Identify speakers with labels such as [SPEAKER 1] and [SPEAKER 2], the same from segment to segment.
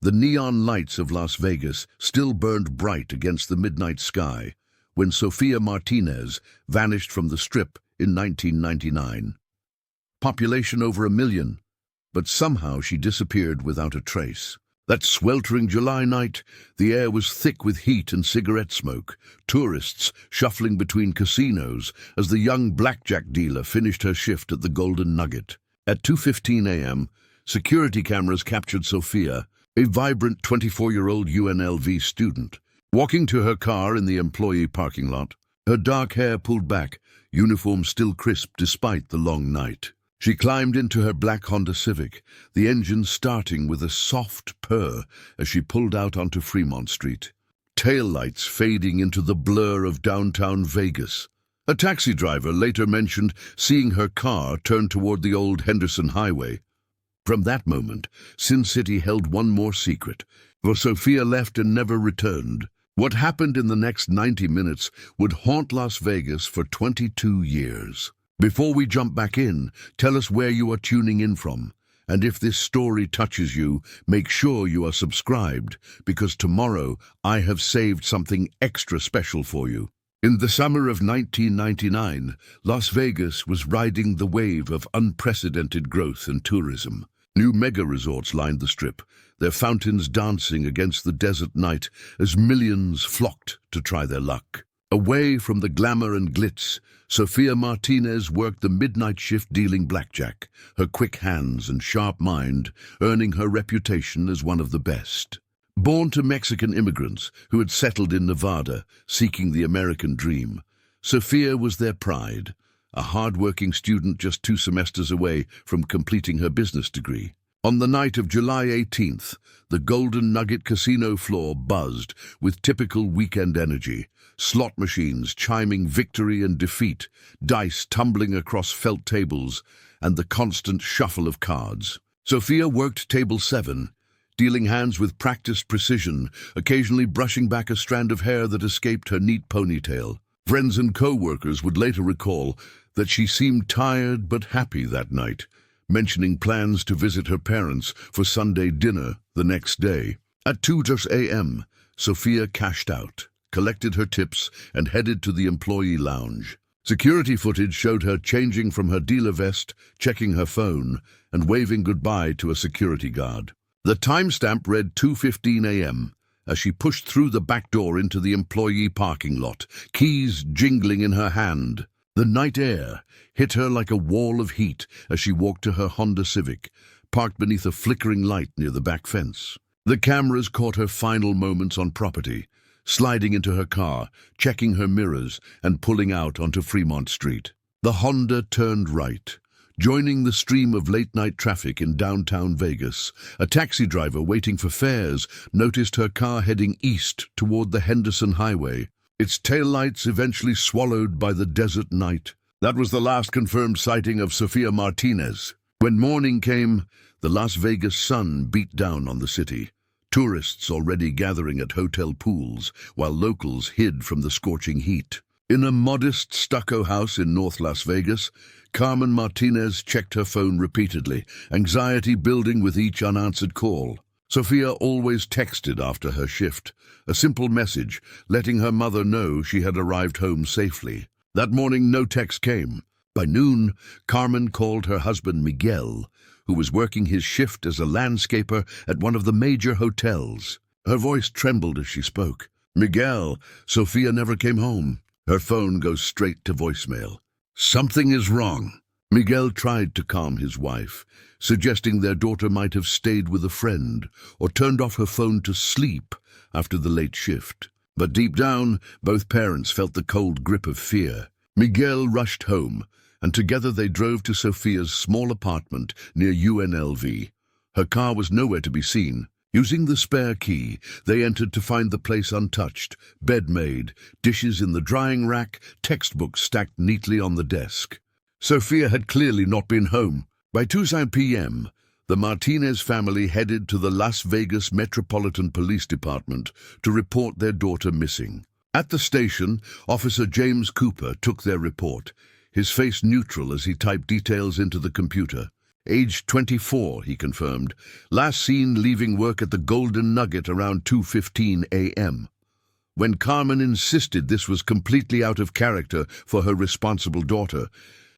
[SPEAKER 1] The neon lights of Las Vegas still burned bright against the midnight sky when Sophia Martinez vanished from the Strip in 1999. Population over 1 million, but somehow she disappeared without a trace. That sweltering July night, the air was thick with heat and cigarette smoke, tourists shuffling between casinos as the young blackjack dealer finished her shift at the Golden Nugget. At 2:15 a.m., security cameras captured Sophia, a vibrant 24-year-old UNLV student, walking to her car in the employee parking lot, her dark hair pulled back, uniform still crisp despite the long night. She climbed into her black Honda Civic, the engine starting with a soft purr as she pulled out onto Fremont Street. Taillights fading into the blur of downtown Vegas. A taxi driver later mentioned seeing her car turn toward the old Henderson highway. From that moment, Sin City held one more secret, for Sophia left and never returned. What happened in the next 90 minutes would haunt Las Vegas for 22 years. Before we jump back in, tell us where you are tuning in from. And if this story touches you, make sure you are subscribed, because tomorrow I have saved something extra special for you. In the summer of 1999, Las Vegas was riding the wave of unprecedented growth and tourism. New mega-resorts lined the Strip, their fountains dancing against the desert night as millions flocked to try their luck. Away from the glamour and glitz, Sophia Martinez worked the midnight shift dealing blackjack, her quick hands and sharp mind earning her reputation as one of the best. Born to Mexican immigrants who had settled in Nevada, seeking the American dream, Sophia was their pride, a hard-working student just 2 semesters away from completing her business degree. On the night of July 18th, the Golden Nugget casino floor buzzed with typical weekend energy, slot machines chiming victory and defeat, dice tumbling across felt tables, and the constant shuffle of cards. Sophia worked table 7, dealing hands with practiced precision, occasionally brushing back a strand of hair that escaped her neat ponytail. Friends and co-workers would later recall that she seemed tired but happy that night, mentioning plans to visit her parents for Sunday dinner the next day. At 2 a.m., Sophia cashed out, collected her tips, and headed to the employee lounge. Security footage showed her changing from her dealer vest, checking her phone, and waving goodbye to a security guard. The timestamp read 2:15 a.m. as she pushed through the back door into the employee parking lot, keys jingling in her hand. The night air hit her like a wall of heat as she walked to her Honda Civic, parked beneath a flickering light near the back fence. The cameras caught her final moments on property, sliding into her car, checking her mirrors, and pulling out onto Fremont Street. The Honda turned right, joining the stream of late-night traffic in downtown Vegas. A taxi driver waiting for fares noticed her car heading east toward the Henderson highway, its taillights eventually swallowed by the desert night. That was the last confirmed sighting of Sophia Martinez. When morning came, the Las Vegas sun beat down on the city, tourists already gathering at hotel pools, while locals hid from the scorching heat. In a modest stucco house in North Las Vegas, Carmen Martinez checked her phone repeatedly, anxiety building with each unanswered call. Sophia always texted after her shift, a simple message letting her mother know she had arrived home safely. That morning, no text came. By noon, Carmen called her husband Miguel, who was working his shift as a landscaper at one of the major hotels. Her voice trembled as she spoke. "Miguel, Sophia never came home." Her phone goes straight to voicemail. "Something is wrong." Miguel tried to calm his wife, suggesting their daughter might have stayed with a friend or turned off her phone to sleep after the late shift. But deep down, both parents felt the cold grip of fear. Miguel rushed home, and together they drove to Sophia's small apartment near UNLV. Her car was nowhere to be seen. Using the spare key, they entered to find the place untouched, bed made, dishes in the drying rack, textbooks stacked neatly on the desk. Sophia had clearly not been home. By 2 p.m., the Martinez family headed to the Las Vegas Metropolitan Police Department to report their daughter missing. At the station, Officer James Cooper took their report, his face neutral as he typed details into the computer. Age 24, he confirmed. Last seen leaving work at the Golden Nugget around 2:15 a.m. When Carmen insisted this was completely out of character for her responsible daughter,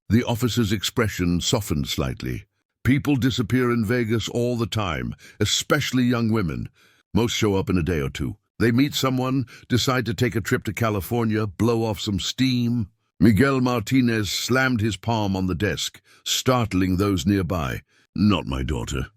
[SPEAKER 1] the officer's expression softened slightly. People disappear in Vegas all the time, especially young women. Most show up in a day or two. They meet someone, decide to take a trip to California, blow off some steam. Miguel Martinez slammed his palm on the desk, startling those nearby. Not my daughter.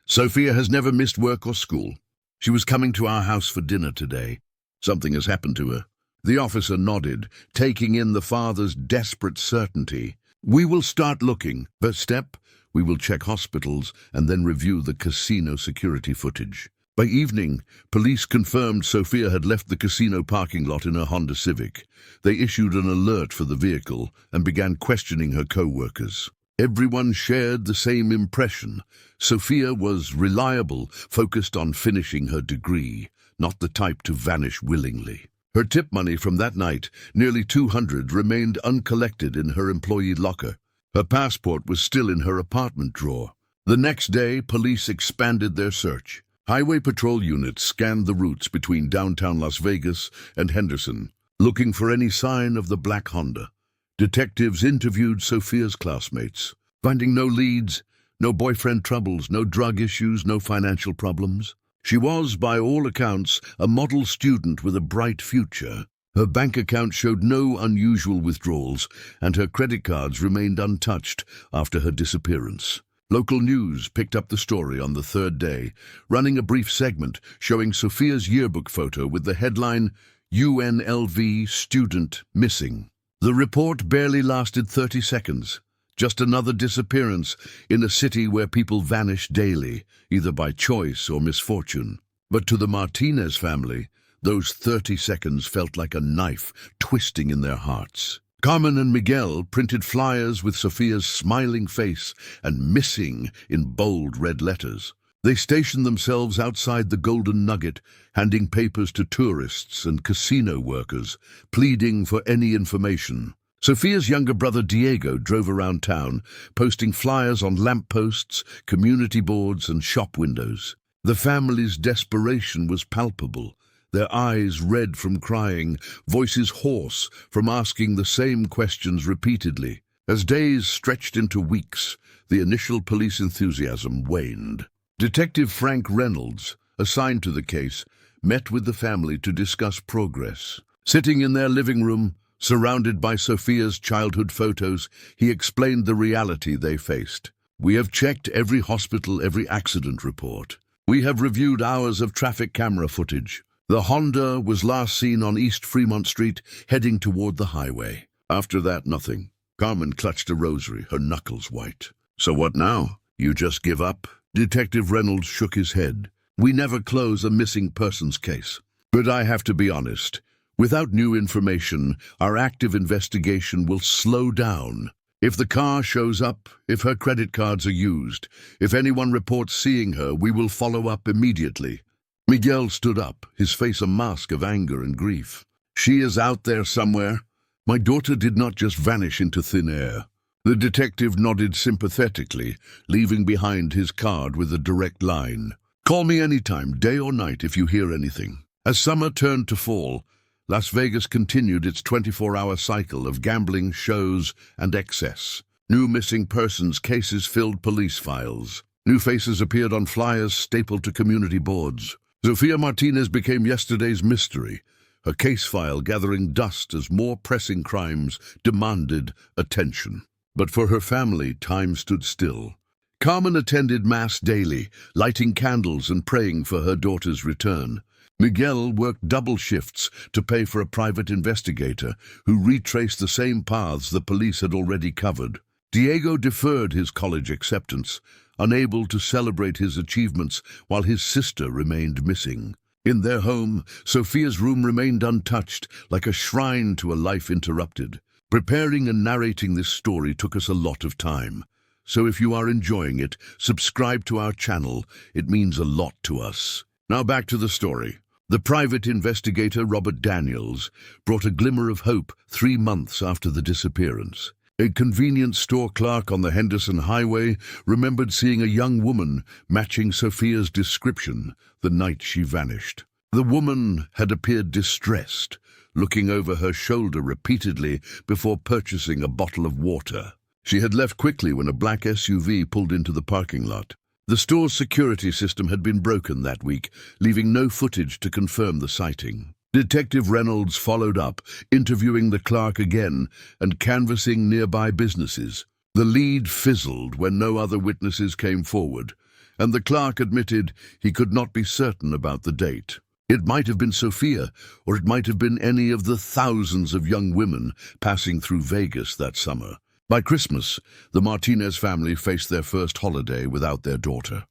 [SPEAKER 1] Sophia has never missed work or school. She was coming to our house for dinner today. Something has happened to her. The officer nodded, taking in the father's desperate certainty. We will start looking. First step, we will check hospitals and then review the casino security footage. By evening, police confirmed Sophia had left the casino parking lot in her Honda Civic. They issued an alert for the vehicle and began questioning her co-workers. Everyone shared the same impression. Sophia was reliable, focused on finishing her degree, not the type to vanish willingly. Her tip money from that night, nearly $200, remained uncollected in her employee locker. Her passport was still in her apartment drawer. The next day, police expanded their search. Highway patrol units scanned the routes between downtown Las Vegas and Henderson, looking for any sign of the black Honda. Detectives interviewed Sophia's classmates, finding no leads, no boyfriend troubles, no drug issues, no financial problems. She was, by all accounts, a model student with a bright future. Her bank account showed no unusual withdrawals, and her credit cards remained untouched after her disappearance. Local news picked up the story on the third day, running a brief segment showing Sophia's yearbook photo with the headline, UNLV Student Missing. The report barely lasted 30 seconds. Just another disappearance in a city where people vanish daily, either by choice or misfortune. But to the Martinez family, those 30 seconds felt like a knife twisting in their hearts. Carmen and Miguel printed flyers with Sophia's smiling face and missing in bold red letters. They stationed themselves outside the Golden Nugget, handing papers to tourists and casino workers, pleading for any information. Sophia's younger brother Diego drove around town, posting flyers on lampposts, community boards, and shop windows. The family's desperation was palpable. Their eyes red from crying, voices hoarse from asking the same questions repeatedly. As days stretched into weeks, the initial police enthusiasm waned. Detective Frank Reynolds, assigned to the case, met with the family to discuss progress. Sitting in their living room, surrounded by Sophia's childhood photos, he explained the reality they faced. We have checked every hospital, every accident report. We have reviewed hours of traffic camera footage. The Honda was last seen on East Fremont Street, heading toward the highway. After that, nothing. Carmen clutched a rosary, her knuckles white. So what now? You just give up? Detective Reynolds shook his head. We never close a missing persons case. But I have to be honest. Without new information, our active investigation will slow down. If the car shows up, if her credit cards are used, if anyone reports seeing her, we will follow up immediately. Miguel stood up, his face a mask of anger and grief. She is out there somewhere. My daughter did not just vanish into thin air. The detective nodded sympathetically, leaving behind his card with a direct line. Call me anytime, day or night, if you hear anything. As summer turned to fall, Las Vegas continued its 24-hour cycle of gambling, shows, and excess. New missing persons cases filled police files. New faces appeared on flyers stapled to community boards. Sophia Martinez became yesterday's mystery, her case file gathering dust as more pressing crimes demanded attention. But for her family, time stood still. Carmen attended Mass daily, lighting candles and praying for her daughter's return. Miguel worked double shifts to pay for a private investigator who retraced the same paths the police had already covered. Diego deferred his college acceptance, unable to celebrate his achievements while his sister remained missing. In their home, Sophia's room remained untouched, like a shrine to a life interrupted. Preparing and narrating this story took us a lot of time. So if you are enjoying it, subscribe to our channel. It means a lot to us. Now back to the story. The private investigator, Robert Daniels, brought a glimmer of hope 3 months after the disappearance. A convenience store clerk on the Henderson highway remembered seeing a young woman matching Sophia's description the night she vanished. The woman had appeared distressed, looking over her shoulder repeatedly before purchasing a bottle of water. She had left quickly when a black SUV pulled into the parking lot. The store's security system had been broken that week, leaving no footage to confirm the sighting. Detective Reynolds followed up, interviewing the clerk again and canvassing nearby businesses. The lead fizzled when no other witnesses came forward, and the clerk admitted he could not be certain about the date. It might have been Sophia, or it might have been any of the thousands of young women passing through Vegas that summer. By Christmas, the Martinez family faced their first holiday without their daughter.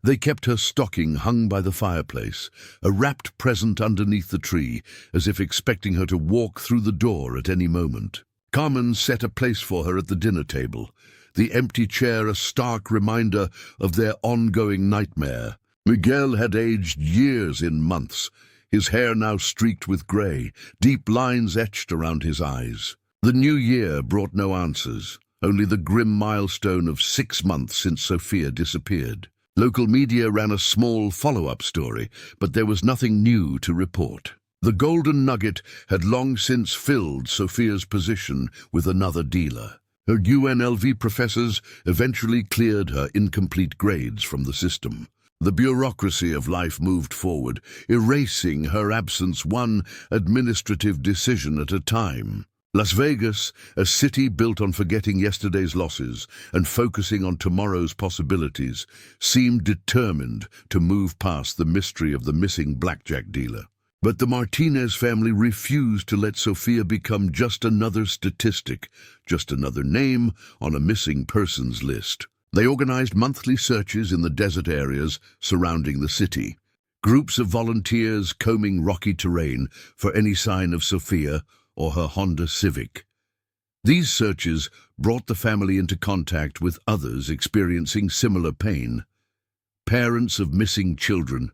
[SPEAKER 1] They kept her stocking hung by the fireplace, a wrapped present underneath the tree, as if expecting her to walk through the door at any moment. Carmen set a place for her at the dinner table, the empty chair a stark reminder of their ongoing nightmare. Miguel had aged years in months, his hair now streaked with gray, deep lines etched around his eyes. The new year brought no answers, only the grim milestone of 6 months since Sophia disappeared. Local media ran a small follow-up story, but there was nothing new to report. The Golden Nugget had long since filled Sophia's position with another dealer. Her UNLV professors eventually cleared her incomplete grades from the system. The bureaucracy of life moved forward, erasing her absence one administrative decision at a time. Las Vegas, a city built on forgetting yesterday's losses and focusing on tomorrow's possibilities, seemed determined to move past the mystery of the missing blackjack dealer. But the Martinez family refused to let Sophia become just another statistic, just another name on a missing persons list. They organized monthly searches in the desert areas surrounding the city, groups of volunteers combing rocky terrain for any sign of Sophia or her Honda Civic. These searches brought the family into contact with others experiencing similar pain. Parents of missing children,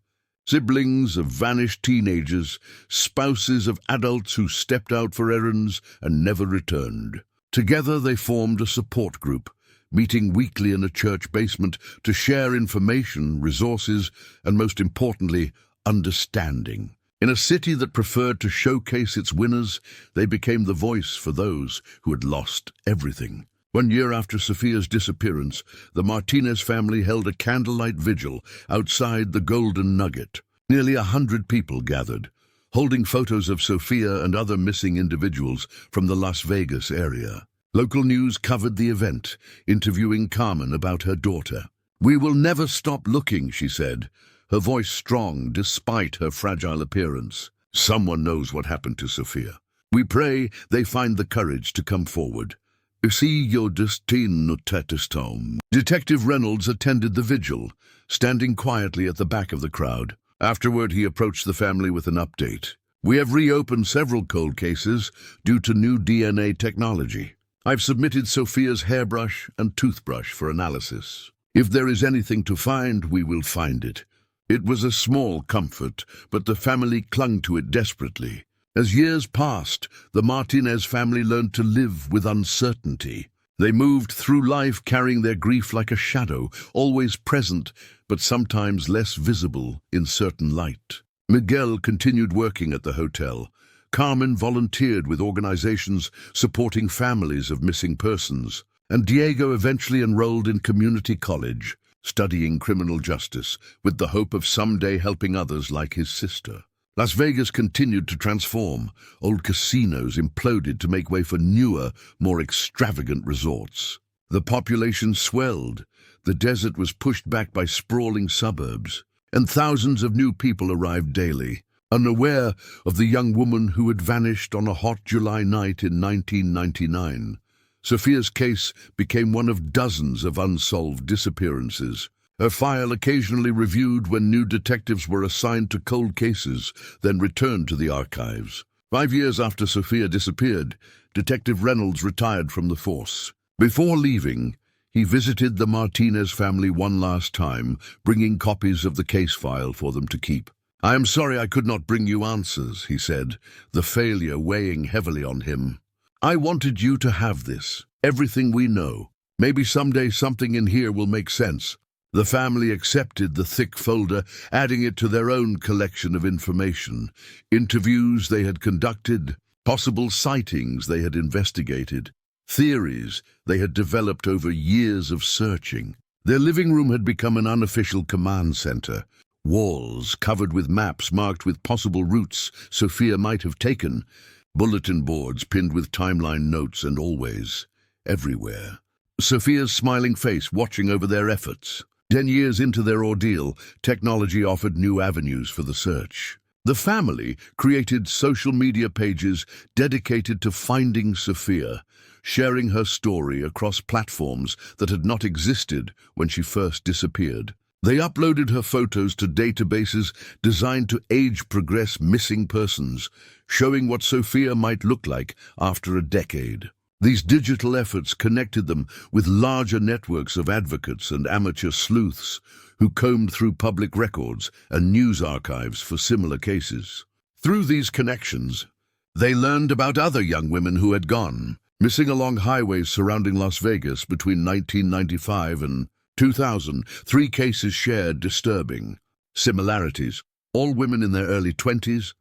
[SPEAKER 1] siblings of vanished teenagers, spouses of adults who stepped out for errands and never returned. Together they formed a support group, meeting weekly in a church basement to share information, resources, and most importantly, understanding. In a city that preferred to showcase its winners, they became the voice for those who had lost everything. 1 year after Sophia's disappearance, the Martinez family held a candlelight vigil outside the Golden Nugget. Nearly 100 people gathered, holding photos of Sophia and other missing individuals from the Las Vegas area. Local news covered the event, interviewing Carmen about her daughter. "We will never stop looking," she said, her voice strong despite her fragile appearance. "Someone knows what happened to Sophia. We pray they find the courage to come forward." Your destino tetestom. Detective Reynolds attended the vigil, standing quietly at the back of the crowd. Afterward, he approached the family with an update. "We have reopened several cold cases due to new DNA technology. I've submitted Sophia's hairbrush and toothbrush for analysis. If there is anything to find, we will find it." It was a small comfort, but the family clung to it desperately. As years passed, the Martinez family learned to live with uncertainty. They moved through life carrying their grief like a shadow, always present, but sometimes less visible in certain light. Miguel continued working at the hotel. Carmen volunteered with organizations supporting families of missing persons, and Diego eventually enrolled in community college, studying criminal justice with the hope of someday helping others like his sister. Las Vegas continued to transform. Old casinos imploded to make way for newer, more extravagant resorts. The population swelled, the desert was pushed back by sprawling suburbs, and thousands of new people arrived daily. Unaware of the young woman who had vanished on a hot July night in 1999, Sophia's case became one of dozens of unsolved disappearances. Her file occasionally reviewed when new detectives were assigned to cold cases, then returned to the archives. 5 years after Sophia disappeared, Detective Reynolds retired from the force. Before leaving, he visited the Martinez family one last time, bringing copies of the case file for them to keep. "I am sorry I could not bring you answers," he said, the failure weighing heavily on him. "I wanted you to have this. Everything we know. Maybe someday something in here will make sense. The family accepted the thick folder, adding it to their own collection of information. Interviews they had conducted, possible sightings they had investigated, theories they had developed over years of searching. Their living room had become an unofficial command center. Walls covered with maps marked with possible routes Sophia might have taken, bulletin boards pinned with timeline notes, and always, everywhere, Sophia's smiling face watching over their efforts. 10 years into their ordeal, technology offered new avenues for the search. The family created social media pages dedicated to finding Sophia, sharing her story across platforms that had not existed when she first disappeared. They uploaded her photos to databases designed to age-progress missing persons, showing what Sophia might look like after a decade. These digital efforts connected them with larger networks of advocates and amateur sleuths who combed through public records and news archives for similar cases. Through these connections, they learned about other young women who had gone missing along highways surrounding Las Vegas between 1995 and 2000. 3 cases shared disturbing similarities. All women in their early 20s,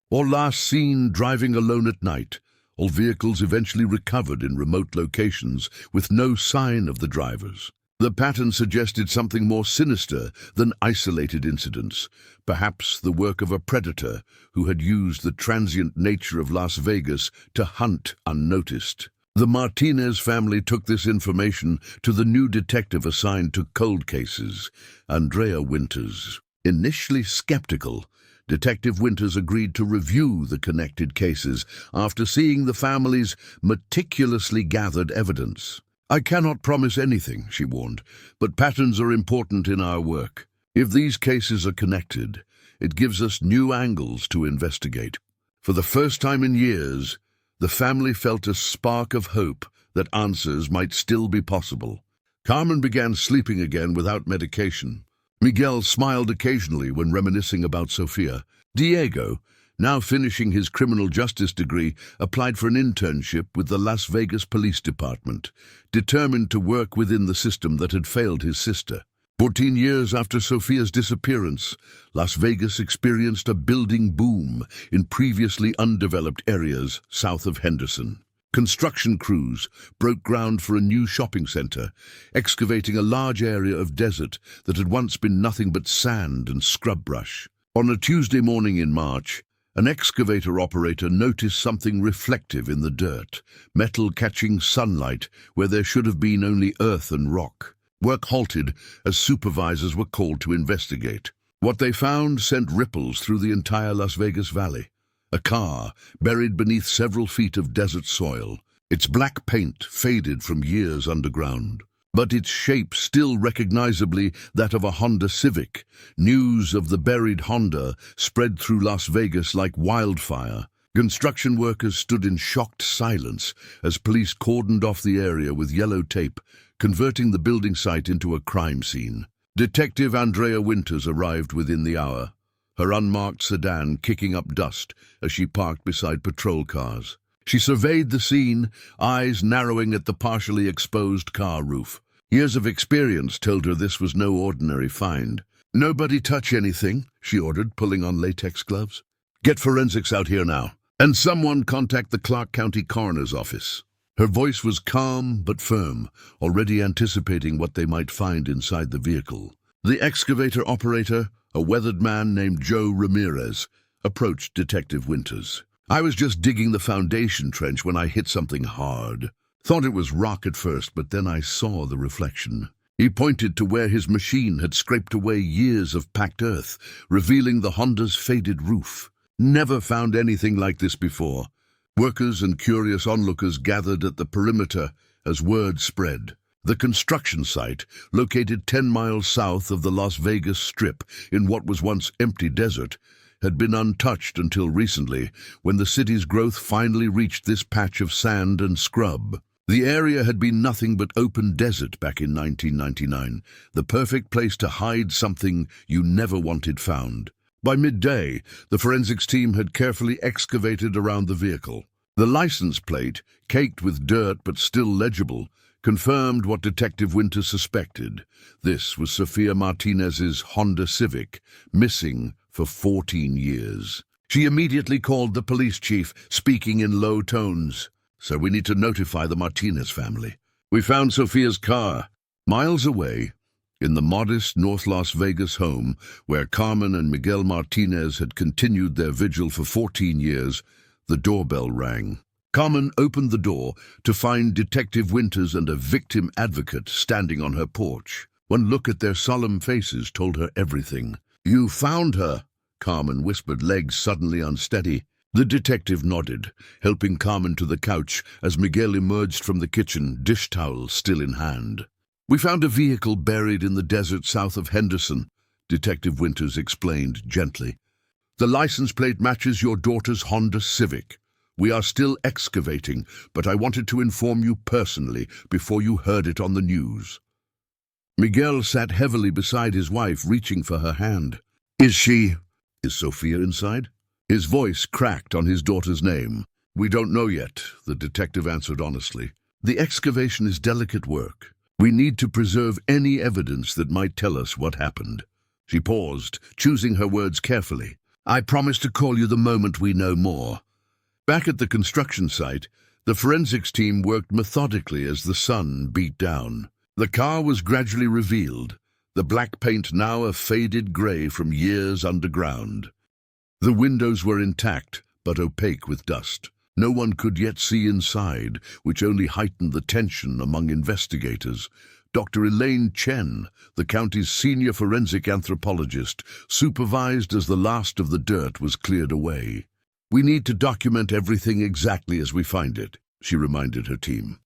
[SPEAKER 1] or last seen driving alone at night. All vehicles eventually recovered in remote locations with no sign of the drivers. The pattern suggested something more sinister than isolated incidents, perhaps the work of a predator who had used the transient nature of Las Vegas to hunt unnoticed. The Martinez family took this information to the new detective assigned to cold cases, Andrea Winters. Initially skeptical, Detective Winters agreed to review the connected cases after seeing the family's meticulously gathered evidence. "I cannot promise anything," she warned, "but patterns are important in our work. If these cases are connected, it gives us new angles to investigate." For the first time in years, the family felt a spark of hope that answers might still be possible. Carmen began sleeping again without medication. Miguel smiled occasionally when reminiscing about Sophia. Diego, now finishing his criminal justice degree, applied for an internship with the Las Vegas Police Department, determined to work within the system that had failed his sister. 14 years after Sophia's disappearance, Las Vegas experienced a building boom in previously undeveloped areas south of Henderson. Construction crews broke ground for a new shopping center, excavating a large area of desert that had once been nothing but sand and scrub brush. On a Tuesday morning in March, an excavator operator noticed something reflective in the dirt, metal catching sunlight where there should have been only earth and rock. Work halted as supervisors were called to investigate. What they found sent ripples through the entire Las Vegas Valley. A car buried beneath several feet of desert soil, its black paint faded from years underground, but its shape still recognizably that of a Honda Civic. News of the buried Honda spread through Las Vegas like wildfire. Construction workers stood in shocked silence as police cordoned off the area with yellow tape, converting the building site into a crime scene. Detective Andrea Winters arrived within the hour, her unmarked sedan kicking up dust as she parked beside patrol cars. She surveyed the scene, eyes narrowing at the partially exposed car roof. Years of experience told her this was no ordinary find. "Nobody touch anything," she ordered, pulling on latex gloves. "Get forensics out here now, and someone contact the Clark County Coroner's Office." Her voice was calm but firm, already anticipating what they might find inside the vehicle. The excavator operator, a weathered man named Joe Ramirez, approached Detective Winters. "I was just digging the foundation trench when I hit something hard. Thought it was rock at first, but then I saw the reflection." He pointed to where his machine had scraped away years of packed earth, revealing the Honda's faded roof. "Never found anything like this before." Workers and curious onlookers gathered at the perimeter as word spread. The construction site, located 10 miles south of the Las Vegas Strip in what was once empty desert, had been untouched until recently, when the city's growth finally reached this patch of sand and scrub. The area had been nothing but open desert back in 1999, the perfect place to hide something you never wanted found. By midday, the forensics team had carefully excavated around the vehicle. The license plate, caked with dirt but still legible, confirmed what Detective Winters suspected. This was Sophia Martinez's Honda Civic, missing for 14 years. She immediately called the police chief, speaking in low tones. "Sir, we need to notify the Martinez family. We found Sophia's car miles away, in the modest North Las Vegas home where Carmen and Miguel Martinez had continued their vigil for 14 years. The doorbell rang. Carmen opened the door to find Detective Winters and a victim advocate standing on her porch. One look at their solemn faces told her everything. "You found her," Carmen whispered, legs suddenly unsteady. The detective nodded, helping Carmen to the couch as Miguel emerged from the kitchen, dish towel still in hand. "We found a vehicle buried in the desert south of Henderson," Detective Winters explained gently. "The license plate matches your daughter's Honda Civic. We are still excavating, but I wanted to inform you personally before you heard it on the news." Miguel sat heavily beside his wife, reaching for her hand. Is Sophia inside?" His voice cracked on his daughter's name. "We don't know yet," the detective answered honestly. "The excavation is delicate work. We need to preserve any evidence that might tell us what happened." She paused, choosing her words carefully. "I promise to call you the moment we know more." Back at the construction site, the forensics team worked methodically as the sun beat down. The car was gradually revealed, the black paint now a faded gray from years underground. The windows were intact, but opaque with dust. No one could yet see inside, which only heightened the tension among investigators. Dr. Elaine Chen, the county's senior forensic anthropologist, supervised as the last of the dirt was cleared away. "We need to document everything exactly as we find it," she reminded her team.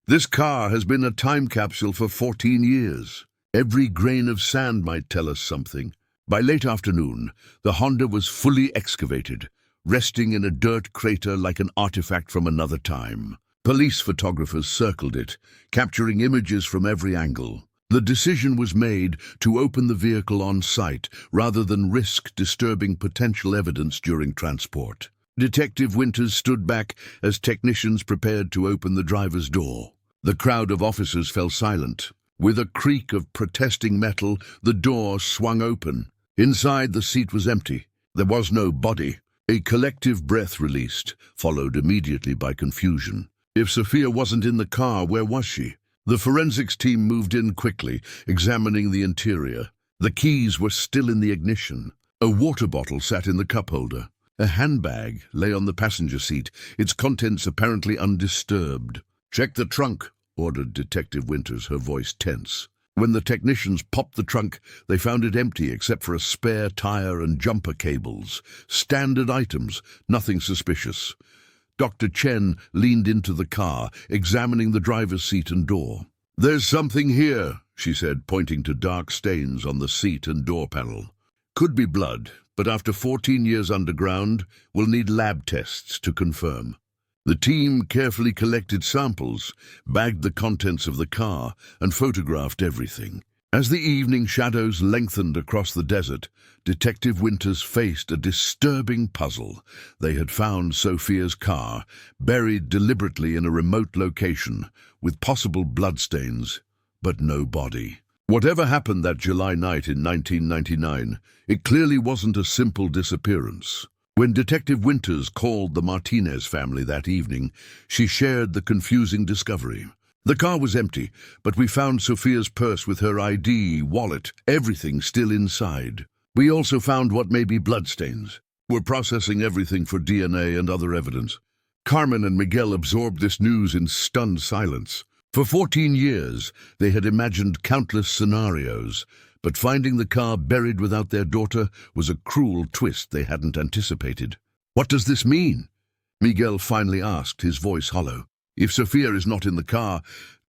[SPEAKER 1] "This car has been a time capsule for 14 years. Every grain of sand might tell us something." By late afternoon, the Honda was fully excavated, resting in a dirt crater like an artifact from another time. Police photographers circled it, capturing images from every angle. The decision was made to open the vehicle on site rather than risk disturbing potential evidence during transport. Detective Winters stood back as technicians prepared to open the driver's door. The crowd of officers fell silent. With a creak of protesting metal, the door swung open. Inside, the seat was empty. There was no body. A collective breath released, followed immediately by confusion. If Sophia wasn't in the car, where was she? The forensics team moved in quickly, examining the interior. The keys were still in the ignition. A water bottle sat in the cup holder. A handbag lay on the passenger seat, its contents apparently undisturbed. "Check the trunk," ordered Detective Winters, her voice tense. When the technicians popped the trunk, they found it empty except for a spare tire and jumper cables. Standard items, nothing suspicious. Dr. Chen leaned into the car, examining the driver's seat and door. "There's something here," she said, pointing to dark stains on the seat and door panel. "Could be blood, but after 14 years underground, we'll need lab tests to confirm." The team carefully collected samples, bagged the contents of the car, and photographed everything. As the evening shadows lengthened across the desert, Detective Winters faced a disturbing puzzle. They had found Sophia's car, buried deliberately in a remote location, with possible bloodstains, but no body. Whatever happened that July night in 1999, it clearly wasn't a simple disappearance. When Detective Winters called the Martinez family that evening, she shared the confusing discovery. "The car was empty, but we found Sophia's purse with her ID, wallet, everything still inside. We also found what may be bloodstains. We're processing everything for DNA and other evidence." Carmen and Miguel absorbed this news in stunned silence. For 14 years, they had imagined countless scenarios, but finding the car buried without their daughter was a cruel twist they hadn't anticipated. "What does this mean?" Miguel finally asked, his voice hollow. "If Sophia is not in the car,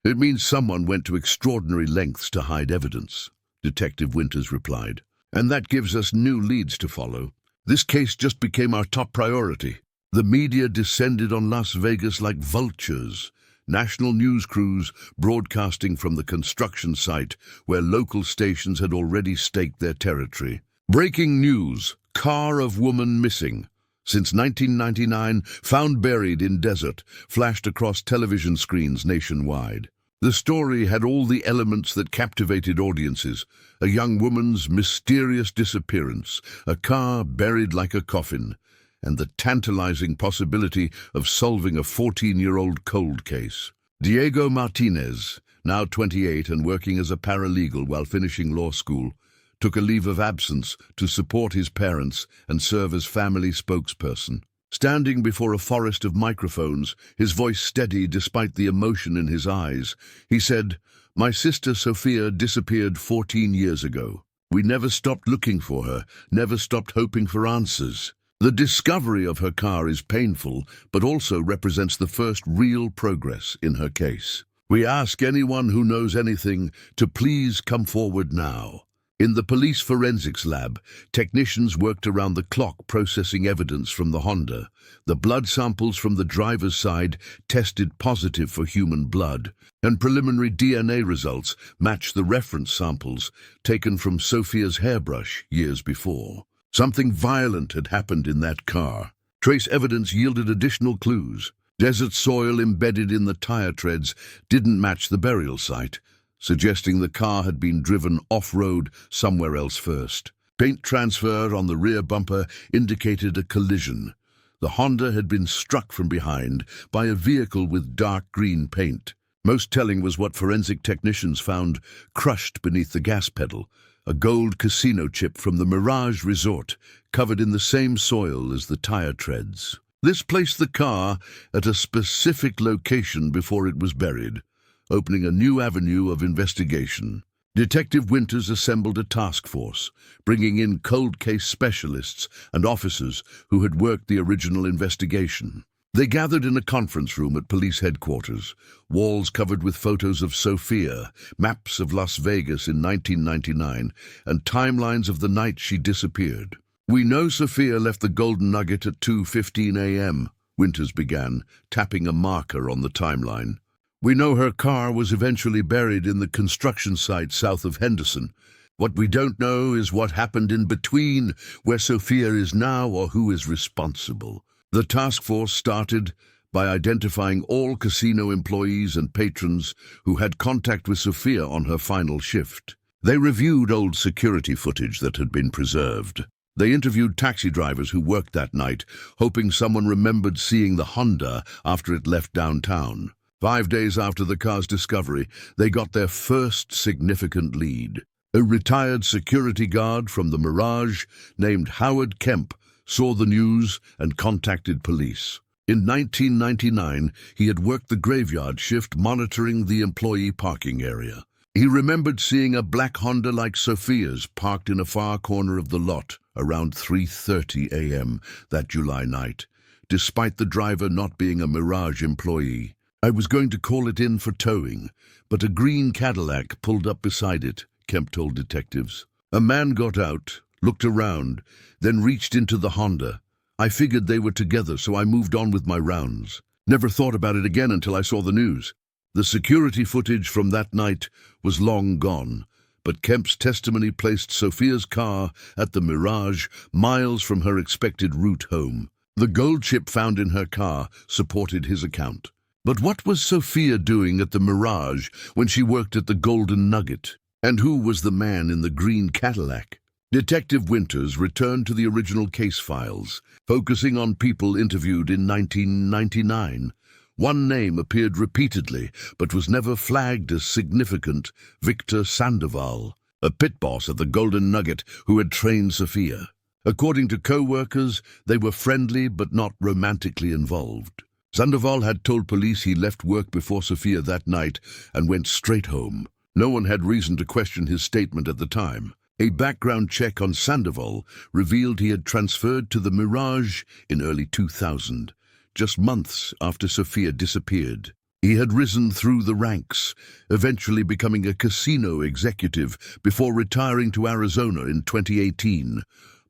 [SPEAKER 1] it means someone went to extraordinary lengths to hide evidence," Detective Winters replied. "And that gives us new leads to follow. This case just became our top priority. The media descended on Las Vegas like vultures. National news crews broadcasting from the construction site where local stations had already staked their territory. Breaking news, car of woman missing. Since 1999, found buried in desert, flashed across television screens nationwide. The story had all the elements that captivated audiences: a young woman's mysterious disappearance, a car buried like a coffin, and the tantalizing possibility of solving a 14-year-old cold case. Diego Martinez, now 28 and working as a paralegal while finishing law school, took a leave of absence to support his parents and serve as family spokesperson. Standing before a forest of microphones, his voice steady despite the emotion in his eyes, he said, "My sister Sophia disappeared 14 years ago. We never stopped looking for her, never stopped hoping for answers. The discovery of her car is painful, but also represents the first real progress in her case. We ask anyone who knows anything to please come forward now." In the police forensics lab, technicians worked around the clock processing evidence from the Honda. The blood samples from the driver's side tested positive for human blood, and preliminary DNA results matched the reference samples taken from Sophia's hairbrush years before. Something violent had happened in that car. Trace evidence yielded additional clues. Desert soil embedded in the tire treads didn't match the burial site, suggesting the car had been driven off-road somewhere else first. Paint transfer on the rear bumper indicated a collision. The Honda had been struck from behind by a vehicle with dark green paint. Most telling was what forensic technicians found crushed beneath the gas pedal, a gold casino chip from the Mirage Resort, covered in the same soil as the tire treads. This placed the car at a specific location before it was buried, opening a new avenue of investigation. Detective Winters assembled a task force, bringing in cold case specialists and officers who had worked the original investigation. They gathered in a conference room at police headquarters, walls covered with photos of Sophia, maps of Las Vegas in 1999, and timelines of the night she disappeared. "We know Sophia left the Golden Nugget at 2:15 a.m., Winters began, tapping a marker on the timeline. "We know her car was eventually buried in the construction site south of Henderson. What we don't know is what happened in between, where Sophia is now or who is responsible." The task force started by identifying all casino employees and patrons who had contact with Sophia on her final shift. They reviewed old security footage that had been preserved. They interviewed taxi drivers who worked that night, hoping someone remembered seeing the Honda after it left downtown. 5 days after the car's discovery, they got their first significant lead. A retired security guard from the Mirage named Howard Kemp saw the news and contacted police. In 1999, he had worked the graveyard shift monitoring the employee parking area. He remembered seeing a black Honda like Sophia's parked in a far corner of the lot around 3:30 a.m. that July night, despite the driver not being a Mirage employee. "I was going to call it in for towing, but a green Cadillac pulled up beside it," Kemp told detectives. "A man got out, looked around, then reached into the Honda. I figured they were together, so I moved on with my rounds. Never thought about it again until I saw the news." The security footage from that night was long gone, but Kemp's testimony placed Sophia's car at the Mirage, miles from her expected route home. The gold chip found in her car supported his account. But what was Sophia doing at the Mirage when she worked at the Golden Nugget? And who was the man in the green Cadillac? Detective Winters returned to the original case files, focusing on people interviewed in 1999. One name appeared repeatedly, but was never flagged as significant: Victor Sandoval, a pit boss at the Golden Nugget who had trained Sophia. According to co-workers, they were friendly but not romantically involved. Sandoval had told police he left work before Sophia that night and went straight home. No one had reason to question his statement at the time. A background check on Sandoval revealed he had transferred to the Mirage in early 2000, just months after Sophia disappeared. He had risen through the ranks, eventually becoming a casino executive before retiring to Arizona in 2018.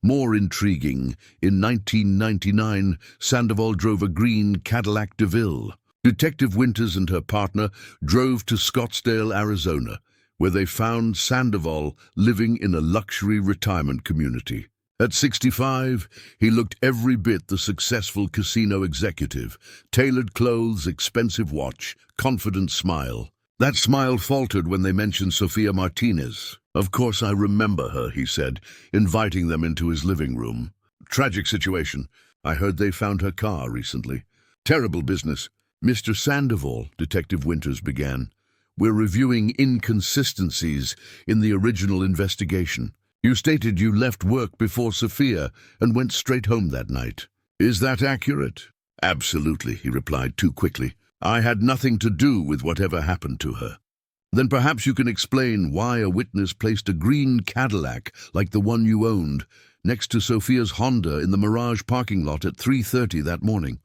[SPEAKER 1] More intriguing, in 1999, Sandoval drove a green Cadillac DeVille. Detective Winters and her partner drove to Scottsdale, Arizona, where they found Sandoval living in a luxury retirement community. At 65, he looked every bit the successful casino executive. Tailored clothes, expensive watch, confident smile. That smile faltered when they mentioned Sophia Martinez. "Of course I remember her," he said, inviting them into his living room. "Tragic situation. I heard they found her car recently. Terrible business." "Mr. Sandoval," Detective Winters began, "we're reviewing inconsistencies in the original investigation. You stated you left work before Sophia and went straight home that night. Is that accurate?" "Absolutely," he replied too quickly. "I had nothing to do with whatever happened to her." "Then perhaps you can explain why a witness placed a green Cadillac like the one you owned next to Sophia's Honda in the Mirage parking lot at 3:30 that morning."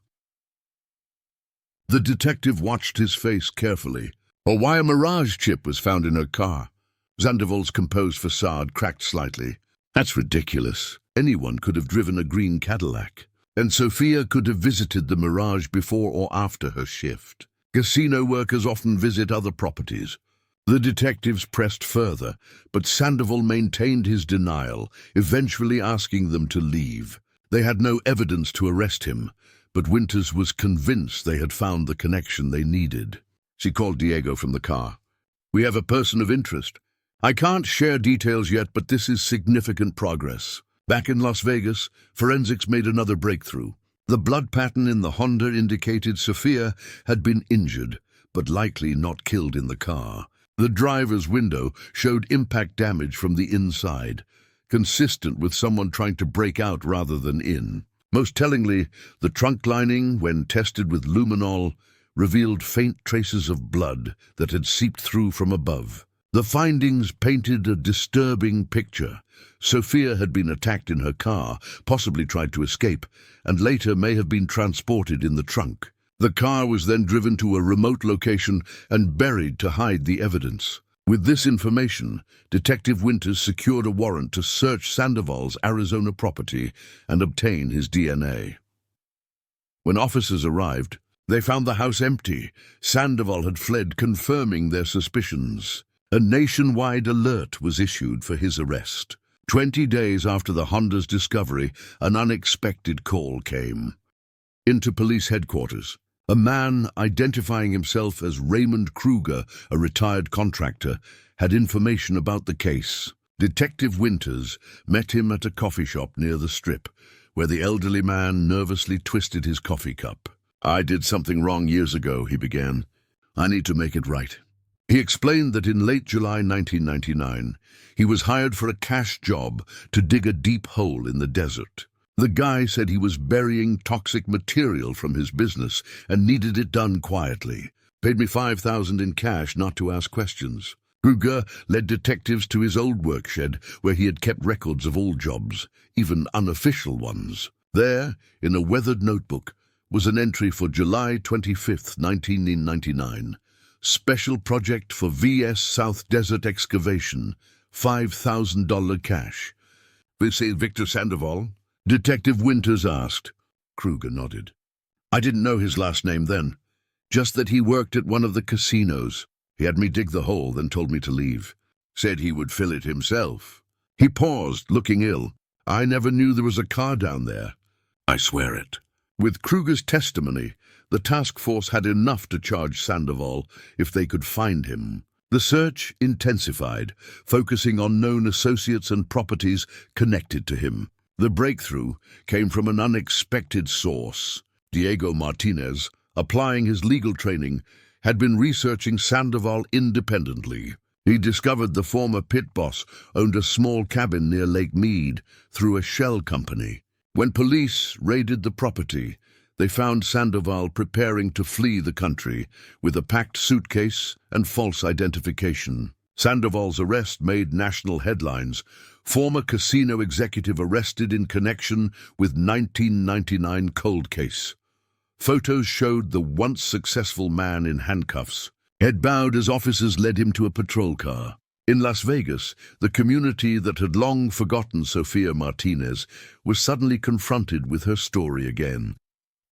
[SPEAKER 1] The detective watched his face carefully. "Or why a Mirage chip was found in her car." Sandoval's composed facade cracked slightly. "That's ridiculous. Anyone could have driven a green Cadillac. And Sophia could have visited the Mirage before or after her shift. Casino workers often visit other properties." The detectives pressed further, but Sandoval maintained his denial, eventually asking them to leave. They had no evidence to arrest him, but Winters was convinced they had found the connection they needed. She called Diego from the car. "We have a person of interest. I can't share details yet, but this is significant progress." Back in Las Vegas, forensics made another breakthrough. The blood pattern in the Honda indicated Sophia had been injured, but likely not killed in the car. The driver's window showed impact damage from the inside, consistent with someone trying to break out rather than in. Most tellingly, the trunk lining, when tested with luminol, revealed faint traces of blood that had seeped through from above. The findings painted a disturbing picture. Sophia had been attacked in her car, possibly tried to escape, and later may have been transported in the trunk. The car was then driven to a remote location and buried to hide the evidence. With this information, Detective Winters secured a warrant to search Sandoval's Arizona property and obtain his DNA. When officers arrived, they found the house empty. Sandoval had fled, confirming their suspicions. A nationwide alert was issued for his arrest. 20 days after the Honda's discovery, an unexpected call came. Into police headquarters, a man identifying himself as Raymond Kruger, a retired contractor, had information about the case. Detective Winters met him at a coffee shop near the Strip, where the elderly man nervously twisted his coffee cup. "I did something wrong years ago," he began. "I need to make it right." He explained that in late July 1999, he was hired for a cash job to dig a deep hole in the desert. The guy said he was burying toxic material from his business and needed it done quietly. Paid me $5,000 in cash not to ask questions. Kruger led detectives to his old work shed where he had kept records of all jobs, even unofficial ones. There, in a weathered notebook, was an entry for July 25, 1999. Special project for VS South Desert excavation, $5,000 cash. "This is Victor Sandoval?" Detective Winters asked. Kruger nodded. "I didn't know his last name then, just that he worked at one of the casinos. He had me dig the hole, then told me to leave. Said he would fill it himself." He paused, looking ill. "I never knew there was a car down there." "I swear it." With Kruger's testimony, the task force had enough to charge Sandoval if they could find him. The search intensified, focusing on known associates and properties connected to him. The breakthrough came from an unexpected source. Diego Martinez, applying his legal training, had been researching Sandoval independently. He discovered the former pit boss owned a small cabin near Lake Mead through a shell company. When police raided the property, they found Sandoval preparing to flee the country with a packed suitcase and false identification. Sandoval's arrest made national headlines. Former casino executive arrested in connection with 1999 cold case. Photos showed the once successful man in handcuffs. Head bowed as officers led him to a patrol car. In Las Vegas, the community that had long forgotten Sophia Martinez was suddenly confronted with her story again,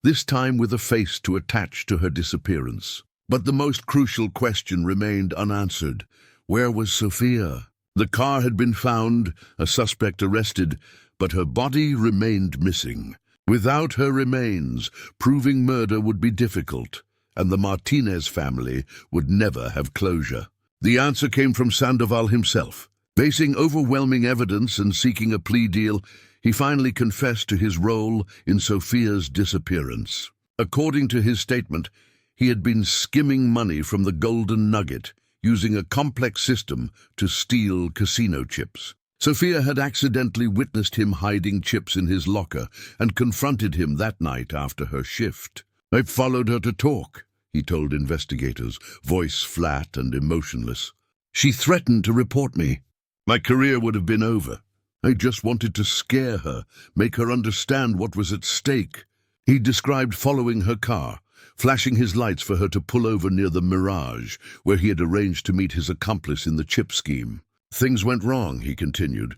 [SPEAKER 1] this time with a face to attach to her disappearance. But the most crucial question remained unanswered. Where was Sophia? The car had been found, a suspect arrested, but her body remained missing. Without her remains, proving murder would be difficult, and the Martinez family would never have closure. The answer came from Sandoval himself. Facing overwhelming evidence and seeking a plea deal, he finally confessed to his role in Sophia's disappearance. According to his statement, he had been skimming money from the Golden Nugget, using a complex system to steal casino chips. Sophia had accidentally witnessed him hiding chips in his locker and confronted him that night after her shift. "I followed her to talk," he told investigators, voice flat and emotionless. "She threatened to report me. My career would have been over. I just wanted to scare her, make her understand what was at stake." He described following her car, flashing his lights for her to pull over near the Mirage, where he had arranged to meet his accomplice in the chip scheme. "Things went wrong," he continued.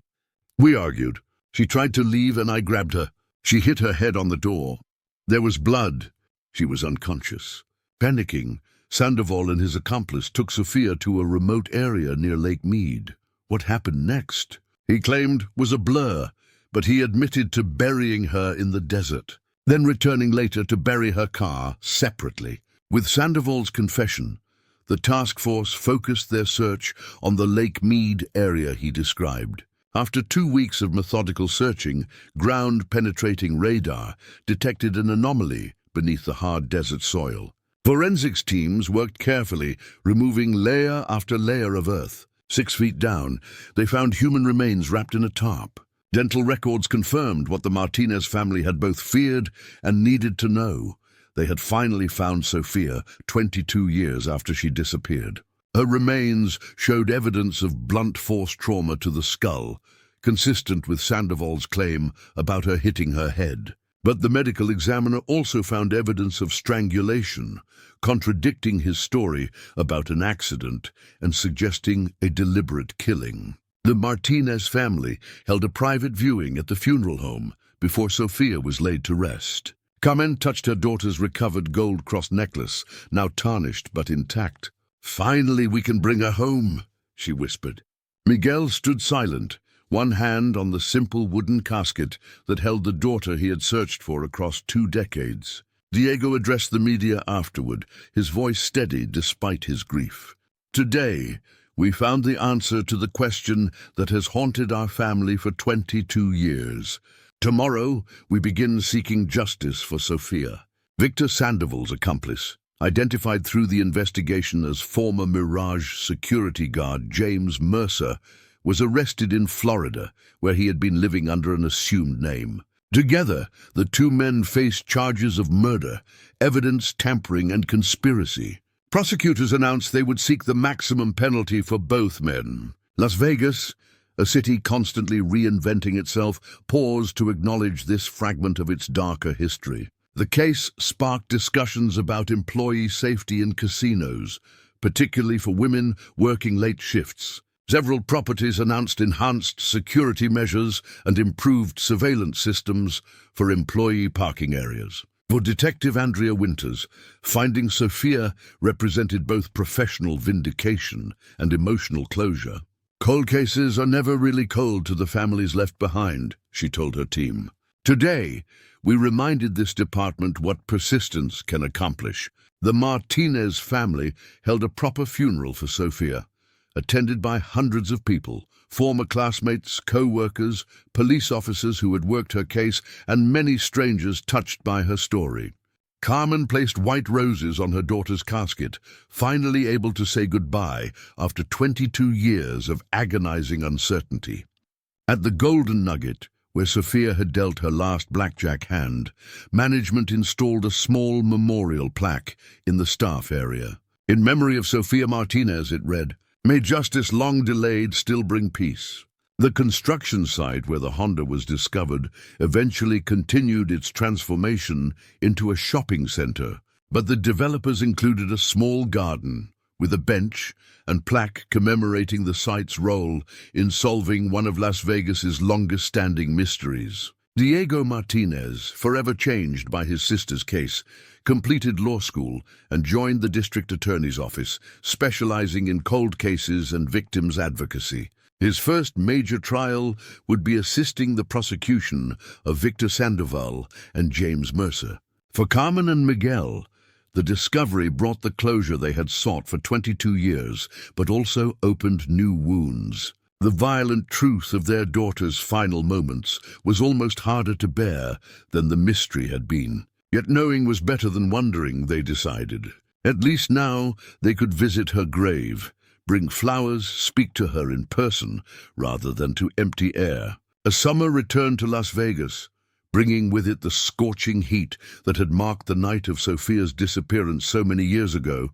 [SPEAKER 1] "We argued. She tried to leave and I grabbed her. She hit her head on the door. There was blood. She was unconscious." Panicking, Sandoval and his accomplice took Sophia to a remote area near Lake Mead. What happened next, he claimed, was a blur, but he admitted to burying her in the desert, then returning later to bury her car separately. With Sandoval's confession, the task force focused their search on the Lake Mead area he described. After 2 weeks of methodical searching, ground-penetrating radar detected an anomaly beneath the hard desert soil. Forensics teams worked carefully, removing layer after layer of earth. 6 feet down, they found human remains wrapped in a tarp. Dental records confirmed what the Martinez family had both feared and needed to know. They had finally found Sophia 22 years after she disappeared. Her remains showed evidence of blunt force trauma to the skull, consistent with Sandoval's claim about her hitting her head. But the medical examiner also found evidence of strangulation, contradicting his story about an accident and suggesting a deliberate killing. The Martinez family held a private viewing at the funeral home before Sophia was laid to rest. Carmen touched her daughter's recovered gold-cross necklace, now tarnished but intact. "Finally we can bring her home," she whispered. Miguel stood silent, one hand on the simple wooden casket that held the daughter he had searched for across 2 decades. Diego addressed the media afterward, his voice steady despite his grief. "Today, we found the answer to the question that has haunted our family for 22 years. Tomorrow, we begin seeking justice for Sophia." Victor Sandoval's accomplice, identified through the investigation as former Mirage security guard James Mercer, was arrested in Florida, where he had been living under an assumed name. Together, the 2 men faced charges of murder, evidence tampering, and conspiracy. Prosecutors announced they would seek the maximum penalty for both men. Las Vegas, a city constantly reinventing itself, paused to acknowledge this fragment of its darker history. The case sparked discussions about employee safety in casinos, particularly for women working late shifts. Several properties announced enhanced security measures and improved surveillance systems for employee parking areas. For Detective Andrea Winters, finding Sophia represented both professional vindication and emotional closure. "Cold cases are never really cold to the families left behind," she told her team. "Today, we reminded this department what persistence can accomplish." The Martinez family held a proper funeral for Sophia, attended by hundreds of people, former classmates, co-workers, police officers who had worked her case, and many strangers touched by her story. Carmen placed white roses on her daughter's casket, finally able to say goodbye after 22 years of agonizing uncertainty. At the Golden Nugget, where Sophia had dealt her last blackjack hand, management installed a small memorial plaque in the staff area. In memory of Sophia Martinez, it read, "May justice long delayed still bring peace." The construction site where the Honda was discovered eventually continued its transformation into a shopping center, but the developers included a small garden with a bench and plaque commemorating the site's role in solving one of Las Vegas's longest-standing mysteries. Diego Martinez, forever changed by his sister's case, completed law school and joined the district attorney's office, specializing in cold cases and victims' advocacy. His first major trial would be assisting the prosecution of Victor Sandoval and James Mercer. For Carmen and Miguel, the discovery brought the closure they had sought for 22 years, but also opened new wounds. The violent truth of their daughter's final moments was almost harder to bear than the mystery had been. Yet knowing was better than wondering, they decided. At least now they could visit her grave, bring flowers, speak to her in person, rather than to empty air. A summer returned to Las Vegas, bringing with it the scorching heat that had marked the night of Sophia's disappearance so many years ago.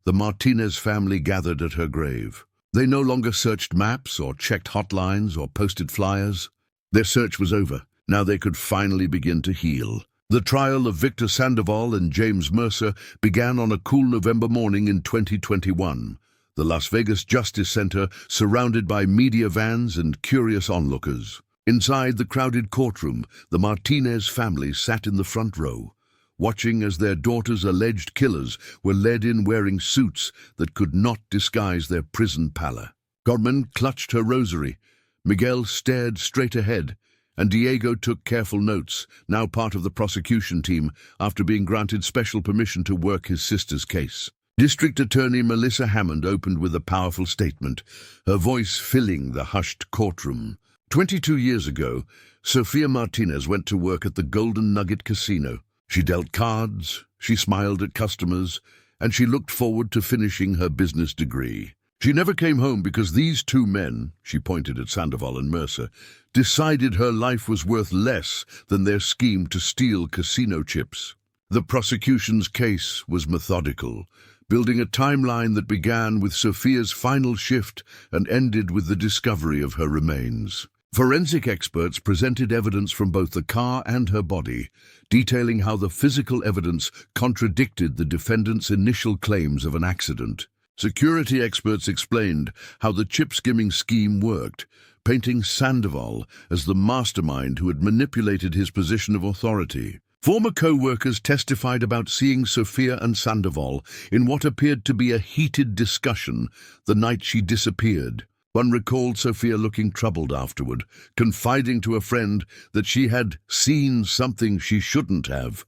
[SPEAKER 1] The Martinez family gathered at her grave. They no longer searched maps or checked hotlines or posted flyers. Their search was over. Now they could finally begin to heal. The trial of Victor Sandoval and James Mercer began on a cool November morning in 2021. The Las Vegas Justice Center surrounded by media vans and curious onlookers. Inside the crowded courtroom, the Martinez family sat in the front row, watching as their daughter's alleged killers were led in wearing suits that could not disguise their prison pallor. Carmen clutched her rosary, Miguel stared straight ahead, and Diego took careful notes, now part of the prosecution team after being granted special permission to work his sister's case. District Attorney Melissa Hammond opened with a powerful statement, her voice filling the hushed courtroom. 22 years ago, Sophia Martinez went to work at the Golden Nugget casino. She dealt cards, she smiled at customers, and she looked forward to finishing her business degree. She never came home because these two men, she pointed at Sandoval and Mercer, decided her life was worth less than their scheme to steal casino chips. The prosecution's case was methodical, building a timeline that began with Sophia's final shift and ended with the discovery of her remains. Forensic experts presented evidence from both the car and her body, detailing how the physical evidence contradicted the defendant's initial claims of an accident. Security experts explained how the chip-skimming scheme worked, painting Sandoval as the mastermind who had manipulated his position of authority. Former co-workers testified about seeing Sophia and Sandoval in what appeared to be a heated discussion the night she disappeared. One recalled Sophia looking troubled afterward, confiding to a friend that she had seen something she shouldn't have.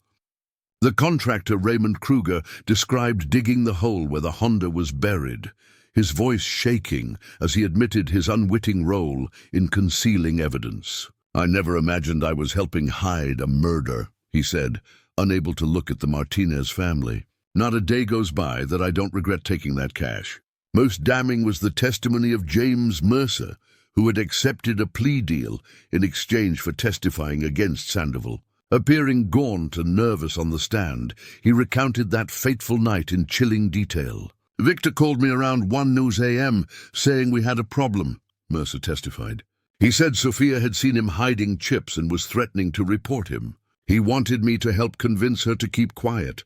[SPEAKER 1] The contractor Raymond Kruger described digging the hole where the Honda was buried, his voice shaking as he admitted his unwitting role in concealing evidence. "I never imagined I was helping hide a murder," he said, unable to look at the Martinez family. "Not a day goes by that I don't regret taking that cash." Most damning was the testimony of James Mercer, who had accepted a plea deal in exchange for testifying against Sandoval. Appearing gaunt and nervous on the stand, he recounted that fateful night in chilling detail. "Victor called me around 1 a.m. saying we had a problem," Mercer testified. "He said Sophia had seen him hiding chips and was threatening to report him. He wanted me to help convince her to keep quiet."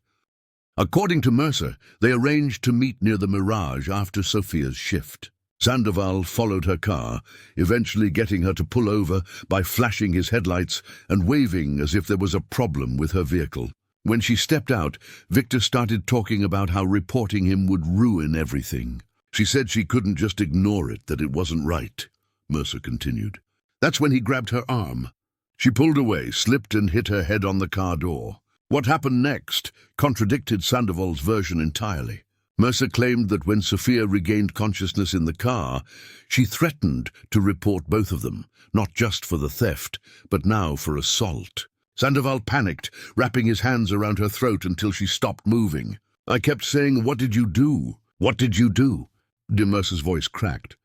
[SPEAKER 1] According to Mercer, they arranged to meet near the Mirage after Sophia's shift. Sandoval followed her car, eventually getting her to pull over by flashing his headlights and waving as if there was a problem with her vehicle. When she stepped out, Victor started talking about how reporting him would ruin everything. "She said she couldn't just ignore it, that it wasn't right," Mercer continued. "That's when he grabbed her arm. She pulled away, slipped and hit her head on the car door. What happened next contradicted Sandoval's version entirely. Mercer claimed that when Sophia regained consciousness in the car, she threatened to report both of them, not just for the theft, but now for assault. Sandoval panicked, wrapping his hands around her throat until she stopped moving. "I kept saying, 'What did you do? What did you do?'" Mercer's voice cracked.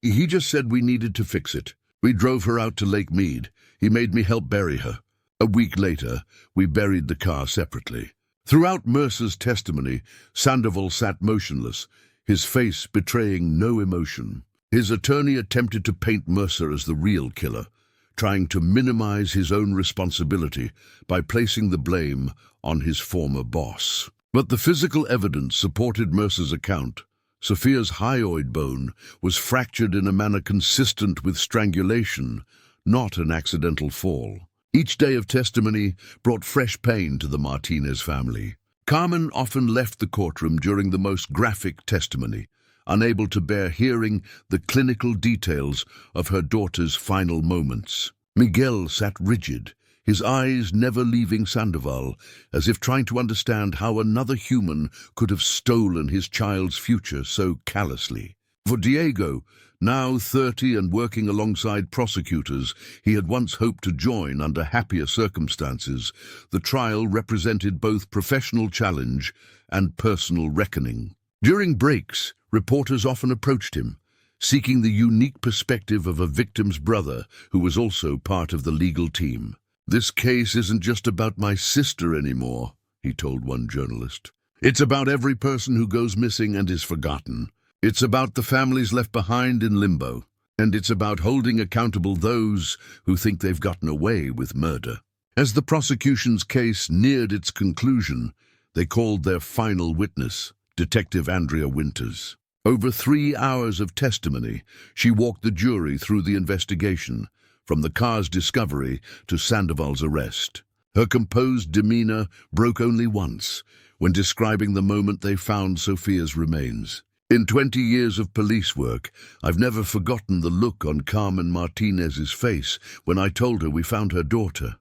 [SPEAKER 1] "He just said we needed to fix it. We drove her out to Lake Mead. He made me help bury her. A week later, we buried the car separately." Throughout Mercer's testimony, Sandoval sat motionless, his face betraying no emotion. His attorney attempted to paint Mercer as the real killer, trying to minimize his own responsibility by placing the blame on his former boss. But the physical evidence supported Mercer's account. Sophia's hyoid bone was fractured in a manner consistent with strangulation, not an accidental fall. Each day of testimony brought fresh pain to the Martinez family. Carmen often left the courtroom during the most graphic testimony, unable to bear hearing the clinical details of her daughter's final moments. Miguel sat rigid, his eyes never leaving Sandoval, as if trying to understand how another human could have stolen his child's future so callously. For Diego, now 30 and working alongside prosecutors he had once hoped to join under happier circumstances, the trial represented both professional challenge and personal reckoning. During breaks, reporters often approached him, seeking the unique perspective of a victim's brother who was also part of the legal team. "This case isn't just about my sister anymore," he told one journalist. "It's about every person who goes missing and is forgotten. It's about the families left behind in limbo, and it's about holding accountable those who think they've gotten away with murder." As the prosecution's case neared its conclusion, they called their final witness, Detective Andrea Winters. Over 3 hours of testimony, she walked the jury through the investigation, from the car's discovery to Sandoval's arrest. Her composed demeanor broke only once, when describing the moment they found Sophia's remains. "In 20 years of police work, I've never forgotten the look on Carmen Martinez's face when I told her we found her daughter,"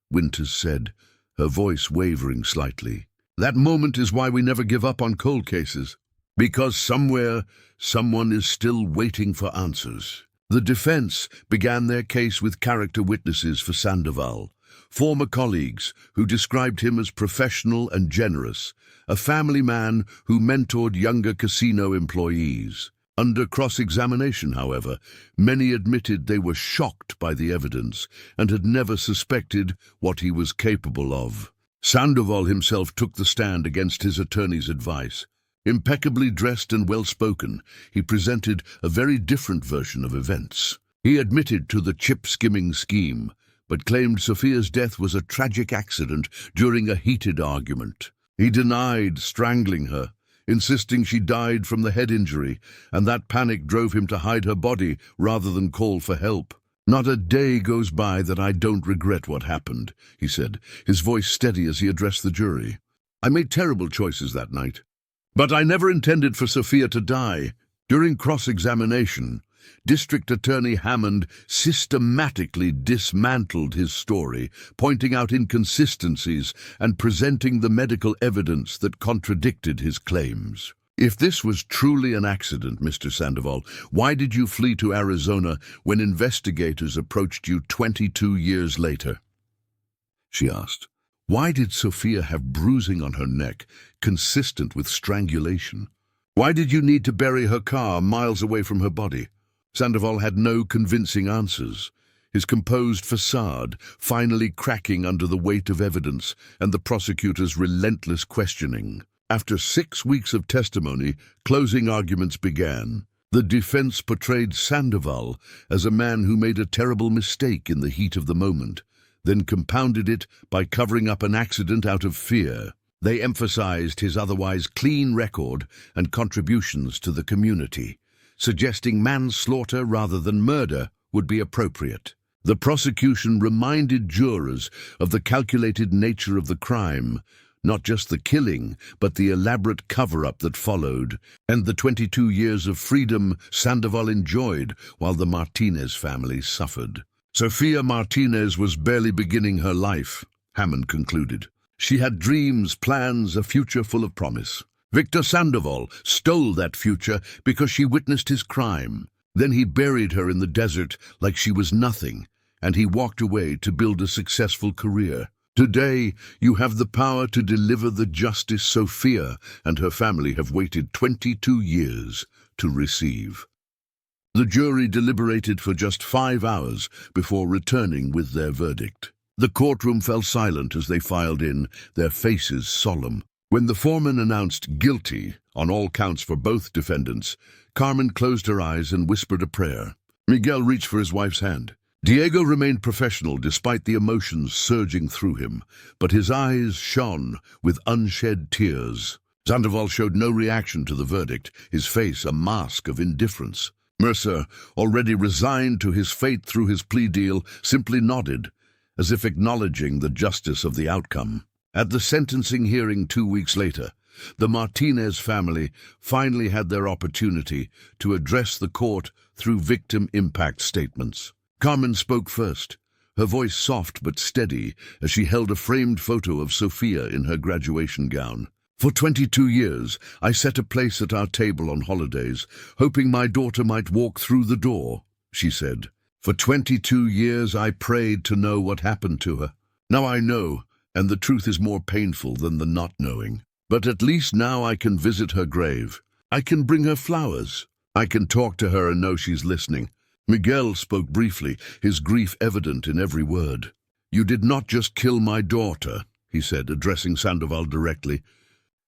[SPEAKER 1] Winters said, her voice wavering slightly. "That moment is why we never give up on cold cases. Because somewhere, someone is still waiting for answers." The defense began their case with character witnesses for Sandoval, former colleagues who described him as professional and generous, a family man who mentored younger casino employees. Under cross-examination, however, many admitted they were shocked by the evidence and had never suspected what he was capable of. Sandoval himself took the stand against his attorney's advice. Impeccably dressed and well-spoken, he presented a very different version of events. He admitted to the chip-skimming scheme, but claimed Sophia's death was a tragic accident during a heated argument. He denied strangling her, insisting she died from the head injury, and that panic drove him to hide her body rather than call for help. "Not a day goes by that I don't regret what happened," he said, his voice steady as he addressed the jury. "I made terrible choices that night. But I never intended for Sophia to die." During cross-examination, District Attorney Hammond systematically dismantled his story, pointing out inconsistencies and presenting the medical evidence that contradicted his claims. "If this was truly an accident, Mr. Sandoval, why did you flee to Arizona when investigators approached you 22 years later?" she asked. "Why did Sophia have bruising on her neck, consistent with strangulation? Why did you need to bury her car miles away from her body?" Sandoval had no convincing answers, his composed facade finally cracking under the weight of evidence and the prosecutor's relentless questioning. After 6 weeks of testimony, closing arguments began. The defense portrayed Sandoval as a man who made a terrible mistake in the heat of the moment, then compounded it by covering up an accident out of fear. They emphasized his otherwise clean record and contributions to the community, suggesting manslaughter rather than murder would be appropriate. The prosecution reminded jurors of the calculated nature of the crime, not just the killing, but the elaborate cover-up that followed, and the 22 years of freedom Sandoval enjoyed while the Martinez family suffered. Sophia Martinez was barely beginning her life, Hammond concluded. She had dreams, plans, a future full of promise. Victor Sandoval stole that future because she witnessed his crime. Then he buried her in the desert like she was nothing, and he walked away to build a successful career. Today, you have the power to deliver the justice Sophia and her family have waited 22 years to receive. The jury deliberated for just 5 hours before returning with their verdict. The courtroom fell silent as they filed in, their faces solemn. When the foreman announced guilty on all counts for both defendants, Carmen closed her eyes and whispered a prayer. Miguel reached for his wife's hand. Diego remained professional despite the emotions surging through him, but his eyes shone with unshed tears. Sandoval showed no reaction to the verdict, his face a mask of indifference. Mercer, already resigned to his fate through his plea deal, simply nodded, as if acknowledging the justice of the outcome. At the sentencing hearing 2 weeks later, The Martinez family finally had their opportunity to address the court through victim impact statements. Carmen spoke first, her voice soft but steady as she held a framed photo of Sophia in her graduation gown. "For 22 years, I set a place at our table on holidays, hoping my daughter might walk through the door," she said. "For 22 years, I prayed to know what happened to her. Now I know, and the truth is more painful than the not knowing. But at least now I can visit her grave. I can bring her flowers. I can talk to her and know she's listening." Miguel spoke briefly, his grief evident in every word. "You did not just kill my daughter," he said, addressing Sandoval directly.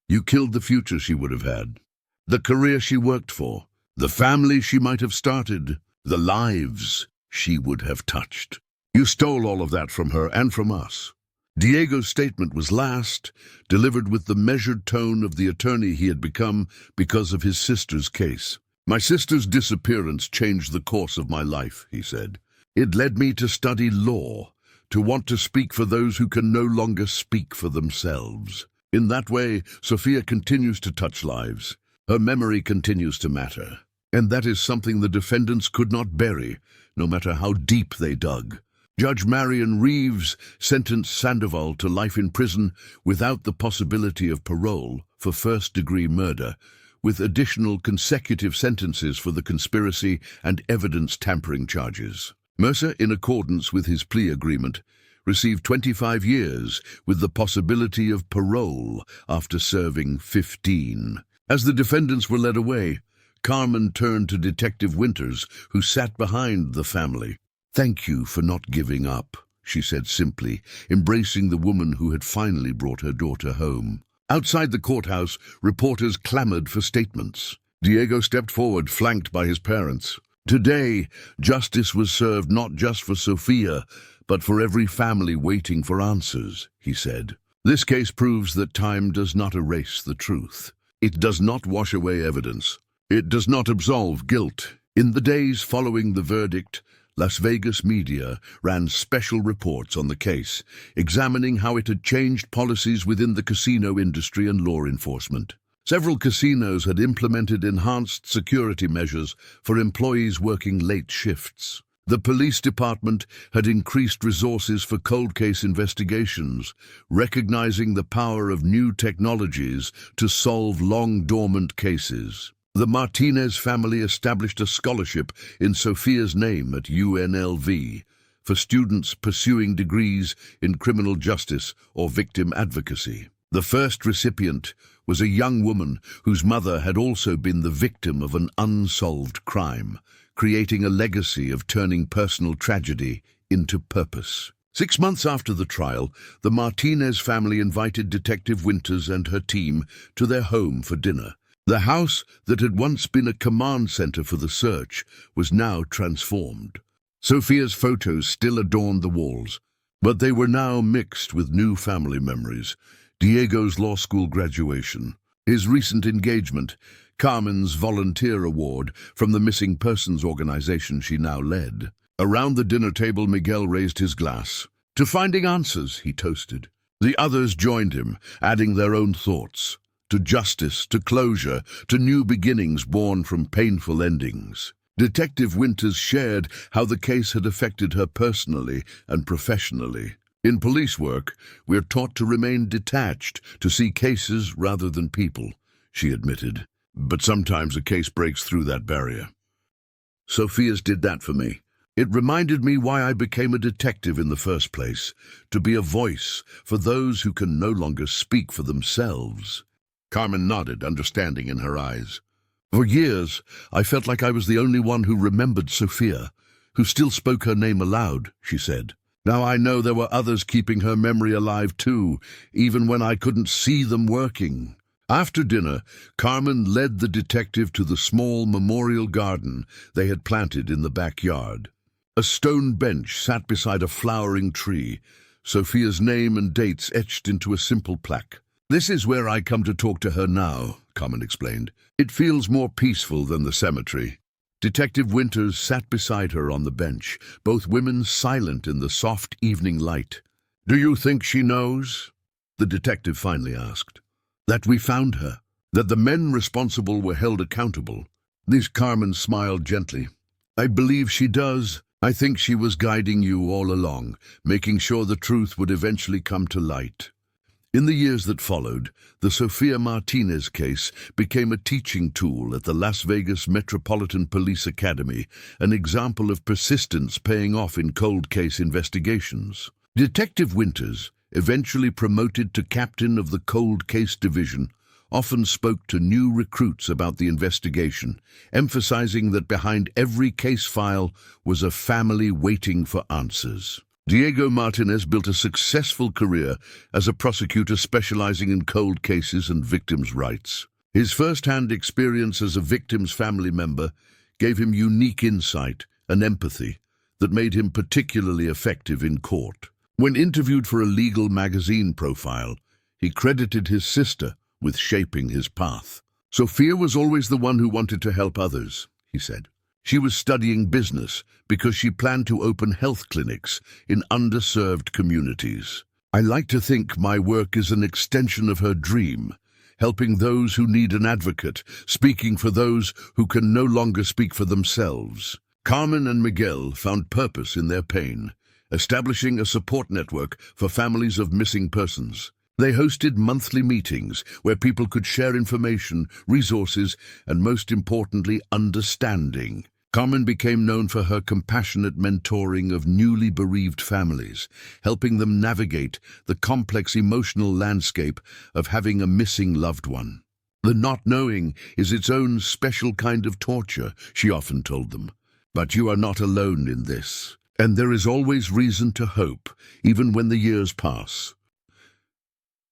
[SPEAKER 1] "You killed the future she would have had, the career she worked for, the family she might have started, the lives she would have touched. You stole all of that from her and from us." Diego's statement was last, delivered with the measured tone of the attorney he had become because of his sister's case. "My sister's disappearance changed the course of my life," he said. "It led me to study law, to want to speak for those who can no longer speak for themselves. In that way, Sophia continues to touch lives. Her memory continues to matter. And that is something the defendants could not bury, no matter how deep they dug." Judge Marion Reeves sentenced Sandoval to life in prison without the possibility of parole for first-degree murder, with additional consecutive sentences for the conspiracy and evidence tampering charges. Mercer, in accordance with his plea agreement, received 25 years with the possibility of parole after serving 15. As the defendants were led away, Carmen turned to Detective Winters, who sat behind the family. "Thank you for not giving up," she said simply, embracing the woman who had finally brought her daughter home. Outside the courthouse, reporters clamored for statements. Diego stepped forward, flanked by his parents. "Today, justice was served not just for Sophia, but for every family waiting for answers," he said. "This case proves that time does not erase the truth. It does not wash away evidence. It does not absolve guilt." In the days following the verdict, Las Vegas media ran special reports on the case, examining how it had changed policies within the casino industry and law enforcement. Several casinos had implemented enhanced security measures for employees working late shifts. The police department had increased resources for cold case investigations, recognizing the power of new technologies to solve long-dormant cases. The Martinez family established a scholarship in Sophia's name at UNLV for students pursuing degrees in criminal justice or victim advocacy. The first recipient was a young woman whose mother had also been the victim of an unsolved crime, creating a legacy of turning personal tragedy into purpose. 6 months after the trial, the Martinez family invited Detective Winters and her team to their home for dinner. The house that had once been a command center for the search was now transformed. Sophia's photos still adorned the walls, but they were now mixed with new family memories. Diego's law school graduation, his recent engagement, Carmen's volunteer award from the missing persons organization she now led. Around the dinner table, Miguel raised his glass. "To finding answers," he toasted. The others joined him, adding their own thoughts. To justice, to closure, to new beginnings born from painful endings. Detective Winters shared how the case had affected her personally and professionally. "In police work, we're taught to remain detached, to see cases rather than people," she admitted. "But sometimes a case breaks through that barrier. Sophia's did that for me. It reminded me why I became a detective in the first place, to be a voice for those who can no longer speak for themselves." Carmen nodded, understanding in her eyes. "For years, I felt like I was the only one who remembered Sophia, who still spoke her name aloud," she said. "Now I know there were others keeping her memory alive too, even when I couldn't see them working." After dinner, Carmen led the detective to the small memorial garden they had planted in the backyard. A stone bench sat beside a flowering tree, Sophia's name and dates etched into a simple plaque. "This is where I come to talk to her now," Carmen explained. "It feels more peaceful than the cemetery." Detective Winters sat beside her on the bench, both women silent in the soft evening light. "Do you think she knows?" the detective finally asked. That we found her, that the men responsible were held accountable. This Carmen smiled gently. I believe she does. I think she was guiding you all along, making sure the truth would eventually come to light. In the years that followed, the Sophia Martinez case became a teaching tool at the Las Vegas Metropolitan Police Academy, an example of persistence paying off in cold case investigations. Detective Winters, eventually promoted to captain of the cold case division, often spoke to new recruits about the investigation, emphasizing that behind every case file was a family waiting for answers. Diego Martinez built a successful career as a prosecutor specializing in cold cases and victims' rights. His first-hand experience as a victim's family member gave him unique insight and empathy that made him particularly effective in court. When interviewed for a legal magazine profile, he credited his sister with shaping his path. Sophia was always the one who wanted to help others, he said. She was studying business because she planned to open health clinics in underserved communities. I like to think my work is an extension of her dream, helping those who need an advocate, speaking for those who can no longer speak for themselves. Carmen and Miguel found purpose in their pain, establishing a support network for families of missing persons. They hosted monthly meetings where people could share information, resources, and most importantly, understanding. Carmen became known for her compassionate mentoring of newly bereaved families, helping them navigate the complex emotional landscape of having a missing loved one. The not knowing is its own special kind of torture, she often told them. But you are not alone in this, and there is always reason to hope, even when the years pass.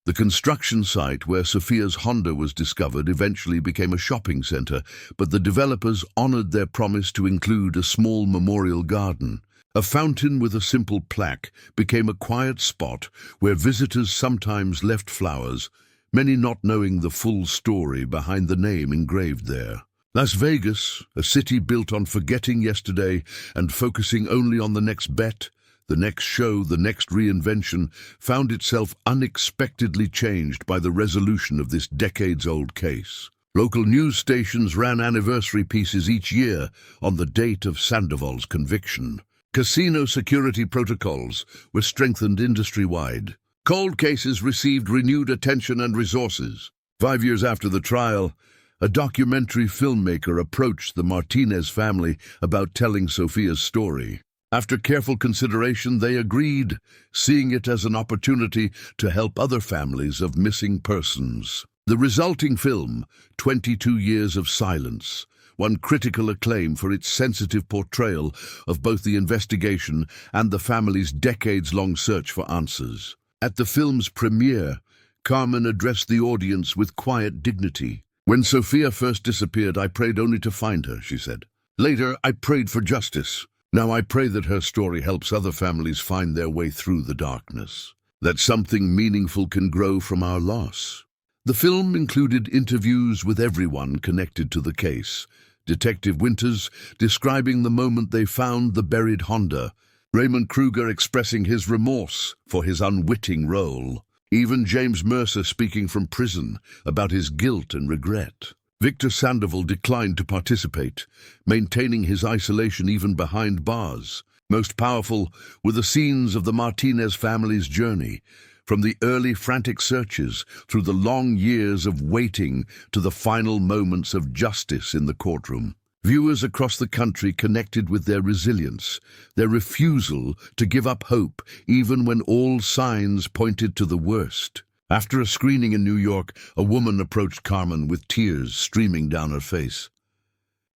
[SPEAKER 1] The construction site where Sophia's Honda was discovered eventually became a shopping center, but the developers honored their promise to include a small memorial garden. A fountain with a simple plaque became a quiet spot where visitors sometimes left flowers, many not knowing the full story behind the name engraved there. Las Vegas, a city built on forgetting yesterday and focusing only on the next bet, the next show, the next reinvention, found itself unexpectedly changed by the resolution of this decades-old case. Local news stations ran anniversary pieces each year on the date of Sandoval's conviction. Casino security protocols were strengthened industry-wide. Cold cases received renewed attention and resources. 5 years after the trial, a documentary filmmaker approached the Martinez family about telling Sophia's story. After careful consideration, they agreed, seeing it as an opportunity to help other families of missing persons. The resulting film, 22 Years of Silence, won critical acclaim for its sensitive portrayal of both the investigation and the family's decades-long search for answers. At the film's premiere, Carmen addressed the audience with quiet dignity. When Sophia first disappeared, I prayed only to find her, she said. Later, I prayed for justice. Now I pray that her story helps other families find their way through the darkness, that something meaningful can grow from our loss. The film included interviews with everyone connected to the case. Detective Winters describing the moment they found the buried Honda, Raymond Kruger expressing his remorse for his unwitting role, even James Mercer speaking from prison about his guilt and regret. Victor Sandoval declined to participate, maintaining his isolation even behind bars. Most powerful were the scenes of the Martinez family's journey, from the early frantic searches through the long years of waiting to the final moments of justice in the courtroom. Viewers across the country connected with their resilience, their refusal to give up hope even when all signs pointed to the worst. After a screening in New York, a woman approached Carmen with tears streaming down her face.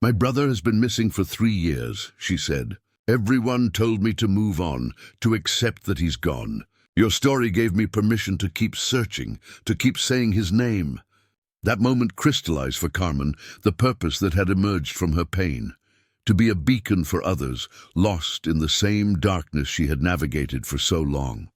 [SPEAKER 1] My brother has been missing for 3 years, she said. Everyone told me to move on, to accept that he's gone. Your story gave me permission to keep searching, to keep saying his name. That moment crystallized for Carmen the purpose that had emerged from her pain, to be a beacon for others, lost in the same darkness she had navigated for so long.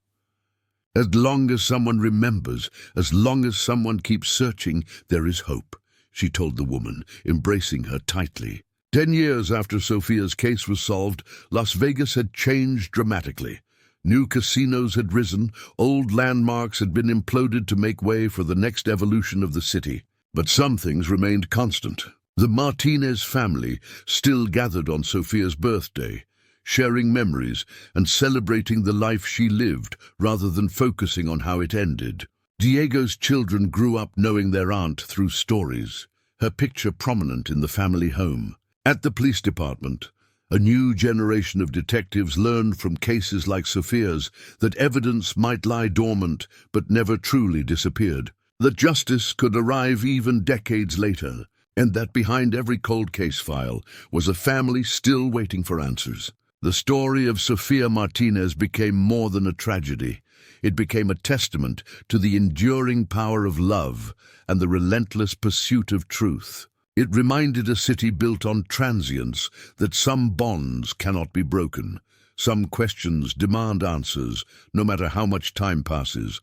[SPEAKER 1] As long as someone remembers, as long as someone keeps searching, there is hope, she told the woman, embracing her tightly. 10 years after Sophia's case was solved, Las Vegas had changed dramatically. New casinos had risen, old landmarks had been imploded to make way for the next evolution of the city. But some things remained constant. The Martinez family still gathered on Sophia's birthday, sharing memories and celebrating the life she lived rather than focusing on how it ended. Diego's children grew up knowing their aunt through stories, her picture prominent in the family home. At the police department, a new generation of detectives learned from cases like Sophia's that evidence might lie dormant but never truly disappeared, that justice could arrive even decades later, and that behind every cold case file was a family still waiting for answers. The story of Sophia Martinez became more than a tragedy. It became a testament to the enduring power of love and the relentless pursuit of truth. It reminded a city built on transience that some bonds cannot be broken, some questions demand answers no matter how much time passes,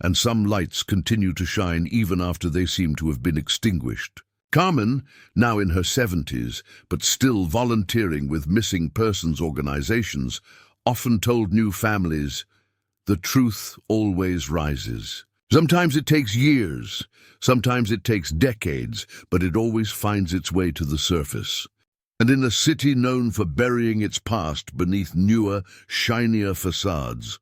[SPEAKER 1] and some lights continue to shine even after they seem to have been extinguished. Carmen, now in her 70s, but still volunteering with missing persons organizations, often told new families, "The truth always rises." Sometimes it takes years, sometimes it takes decades, but it always finds its way to the surface. And in a city known for burying its past beneath newer, shinier facades,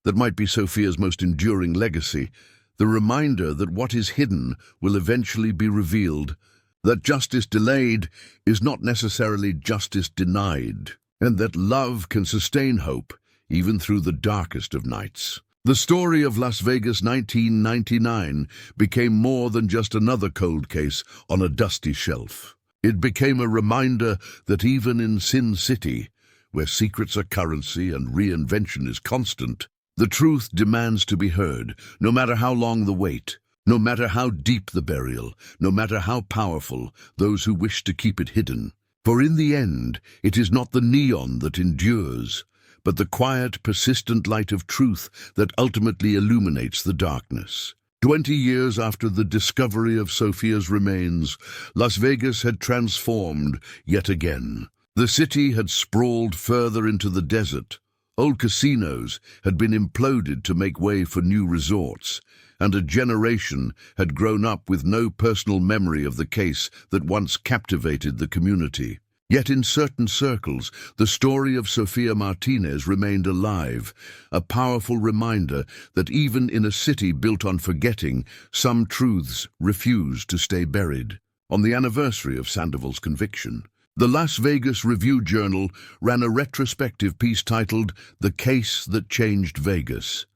[SPEAKER 1] that might be Sophia's most enduring legacy, the reminder that what is hidden will eventually be revealed, that justice delayed is not necessarily justice denied, and that love can sustain hope even through the darkest of nights. The story of Las Vegas 1999 became more than just another cold case on a dusty shelf. It became a reminder that even in Sin City, where secrets are currency and reinvention is constant, the truth demands to be heard, no matter how long the wait, no matter how deep the burial, no matter how powerful those who wish to keep it hidden. For in the end, it is not the neon that endures, but the quiet, persistent light of truth that ultimately illuminates the darkness. 20 years after the discovery of Sophia's remains, Las Vegas had transformed yet again. The city had sprawled further into the desert. Old casinos had been imploded to make way for new resorts, and a generation had grown up with no personal memory of the case that once captivated the community. Yet in certain circles, the story of Sophia Martinez remained alive, a powerful reminder that even in a city built on forgetting, some truths refuse to stay buried. On the anniversary of Sandoval's conviction, the Las Vegas Review-Journal ran a retrospective piece titled "The Case That Changed Vegas."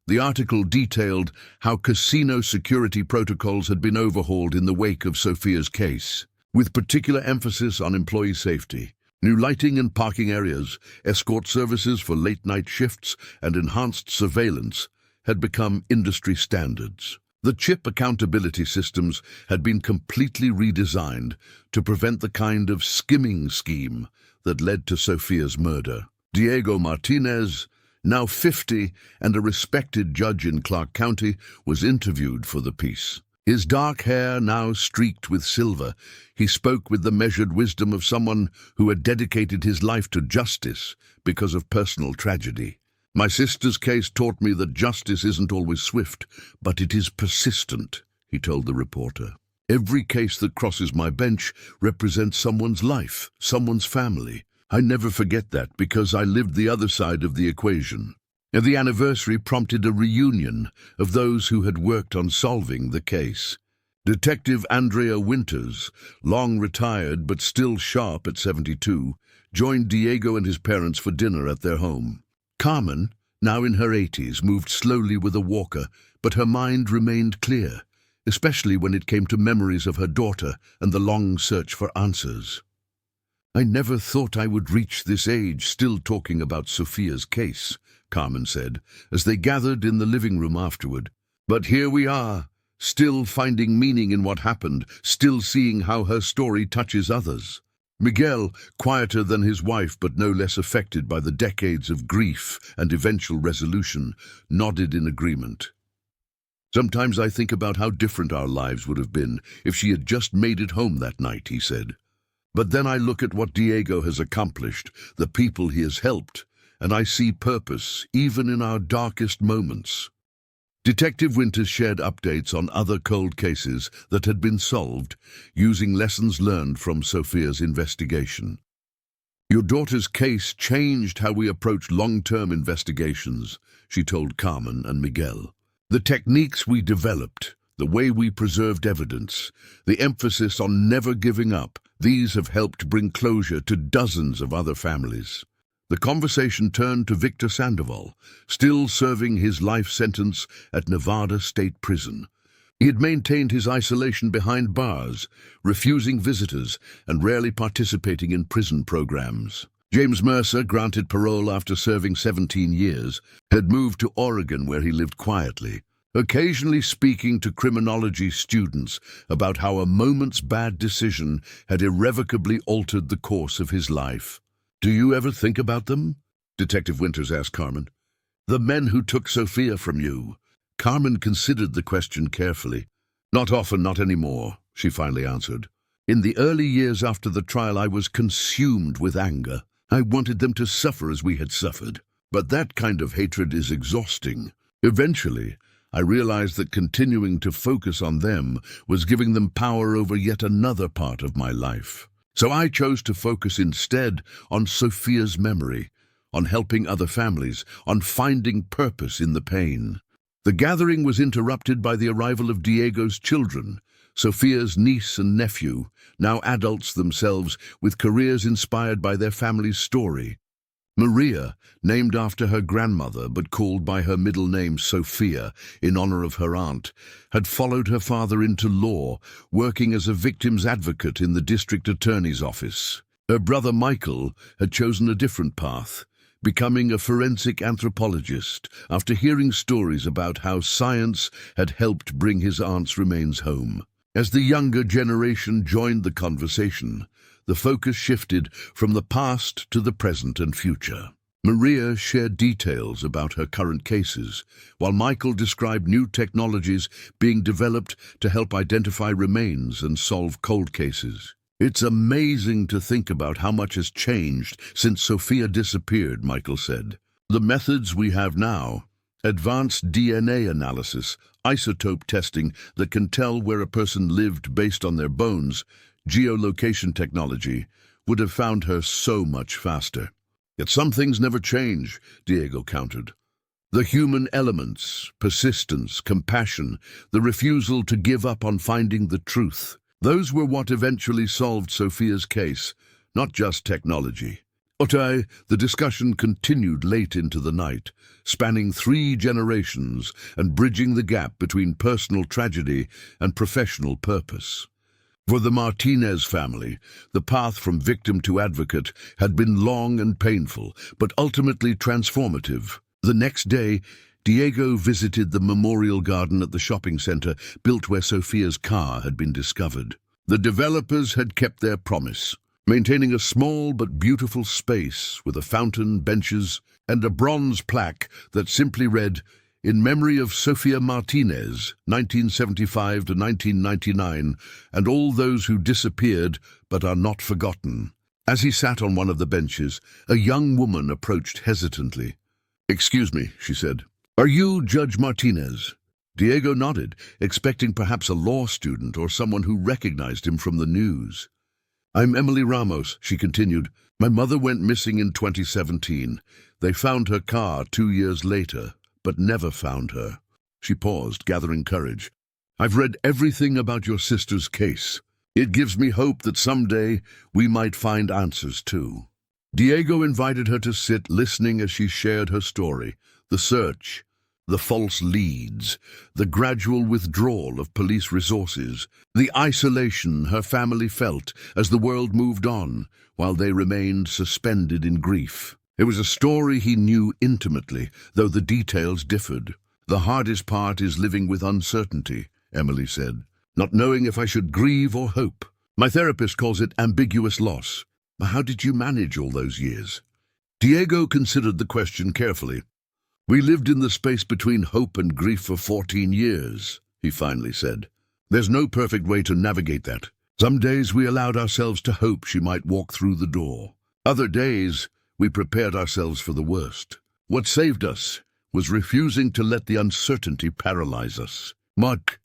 [SPEAKER 1] The article detailed how casino security protocols had been overhauled in the wake of Sophia's case, with particular emphasis on employee safety. New lighting and parking areas, escort services for late-night shifts, and enhanced surveillance had become industry standards. The chip accountability systems had been completely redesigned to prevent the kind of skimming scheme that led to Sophia's murder. Diego Martinez, now 50 and a respected judge in Clark County, was interviewed for the piece. His dark hair now streaked with silver, he spoke with the measured wisdom of someone who had dedicated his life to justice because of personal tragedy. "My sister's case taught me that justice isn't always swift, but it is persistent," he told the reporter. "Every case that crosses my bench represents someone's life, someone's family. I never forget that because I lived the other side of the equation." And the anniversary prompted a reunion of those who had worked on solving the case. Detective Andrea Winters, long retired but still sharp at 72, joined Diego and his parents for dinner at their home. Carmen, now in her 80s, moved slowly with a walker, but her mind remained clear, especially when it came to memories of her daughter and the long search for answers. "I never thought I would reach this age still talking about Sophia's case," Carmen said, as they gathered in the living room afterward. "But here we are, still finding meaning in what happened, still seeing how her story touches others." Miguel, quieter than his wife but no less affected by the decades of grief and eventual resolution, nodded in agreement. "Sometimes I think about how different our lives would have been if she had just made it home that night," he said. "But then I look at what Diego has accomplished, the people he has helped, and I see purpose even in our darkest moments." Detective Winters shared updates on other cold cases that had been solved using lessons learned from Sophia's investigation. "Your daughter's case changed how we approach long-term investigations," she told Carmen and Miguel. "The techniques we developed, the way we preserved evidence, the emphasis on never giving up, these have helped bring closure to dozens of other families." The conversation turned to Victor Sandoval, still serving his life sentence at Nevada State Prison. He had maintained his isolation behind bars, refusing visitors and rarely participating in prison programs. James Mercer, granted parole after serving 17 years, had moved to Oregon where he lived quietly, occasionally speaking to criminology students about how a moment's bad decision had irrevocably altered the course of his life. "Do you ever think about them?" Detective Winters asked Carmen. "The men who took Sophia from you." Carmen considered the question carefully. "Not often, not anymore," she finally answered. "In the early years after the trial, I was consumed with anger. I wanted them to suffer as we had suffered. But that kind of hatred is exhausting. Eventually, I realized that continuing to focus on them was giving them power over yet another part of my life. So I chose to focus instead on Sophia's memory, on helping other families, on finding purpose in the pain." The gathering was interrupted by the arrival of Diego's children, Sophia's niece and nephew, now adults themselves with careers inspired by their family's story. Maria, named after her grandmother but called by her middle name Sophia in honor of her aunt, had followed her father into law, working as a victim's advocate in the district attorney's office. Her brother Michael had chosen a different path, becoming a forensic anthropologist after hearing stories about how science had helped bring his aunt's remains home. As the younger generation joined the conversation, the focus shifted from the past to the present and future. Maria shared details about her current cases, while Michael described new technologies being developed to help identify remains and solve cold cases. "It's amazing to think about how much has changed since Sophia disappeared," Michael said. "The methods we have now, advanced DNA analysis, isotope testing that can tell where a person lived based on their bones, geolocation technology, would have found her so much faster. Yet some things never change," Diego countered. "The human elements, persistence, compassion, the refusal to give up on finding the truth. Those were what eventually solved Sophia's case, not just technology." The discussion continued late into the night, spanning 3 generations and bridging the gap between personal tragedy and professional purpose. For the Martinez family, the path from victim to advocate had been long and painful, but ultimately transformative. The next day, Diego visited the memorial garden at the shopping center built where Sophia's car had been discovered. The developers had kept their promise, maintaining a small but beautiful space with a fountain, benches, and a bronze plaque that simply read, "In memory of Sophia Martinez, 1975 to 1999, and all those who disappeared but are not forgotten." As he sat on one of the benches, a young woman approached hesitantly. "Excuse me," she said. "Are you Judge Martinez?" Diego nodded, expecting perhaps a law student or someone who recognized him from the news. "I'm Emily Ramos," she continued. "My mother went missing in 2017. They found her car 2 years later, but never found her." She paused, gathering courage. "I've read everything about your sister's case. It gives me hope that someday we might find answers too." Diego invited her to sit, listening as she shared her story, the search, the false leads, the gradual withdrawal of police resources, the isolation her family felt as the world moved on, while they remained suspended in grief. It was a story he knew intimately, though the details differed. "The hardest part is living with uncertainty," Emily said, "not knowing if I should grieve or hope. My therapist calls it ambiguous loss." "How did you manage all those years?" Diego considered the question carefully. "We lived in the space between hope and grief for 14 years, he finally said. "There's no perfect way to navigate that. Some days we allowed ourselves to hope she might walk through the door. Other days, we prepared ourselves for the worst. What saved us was refusing to let the uncertainty paralyze us. Mark,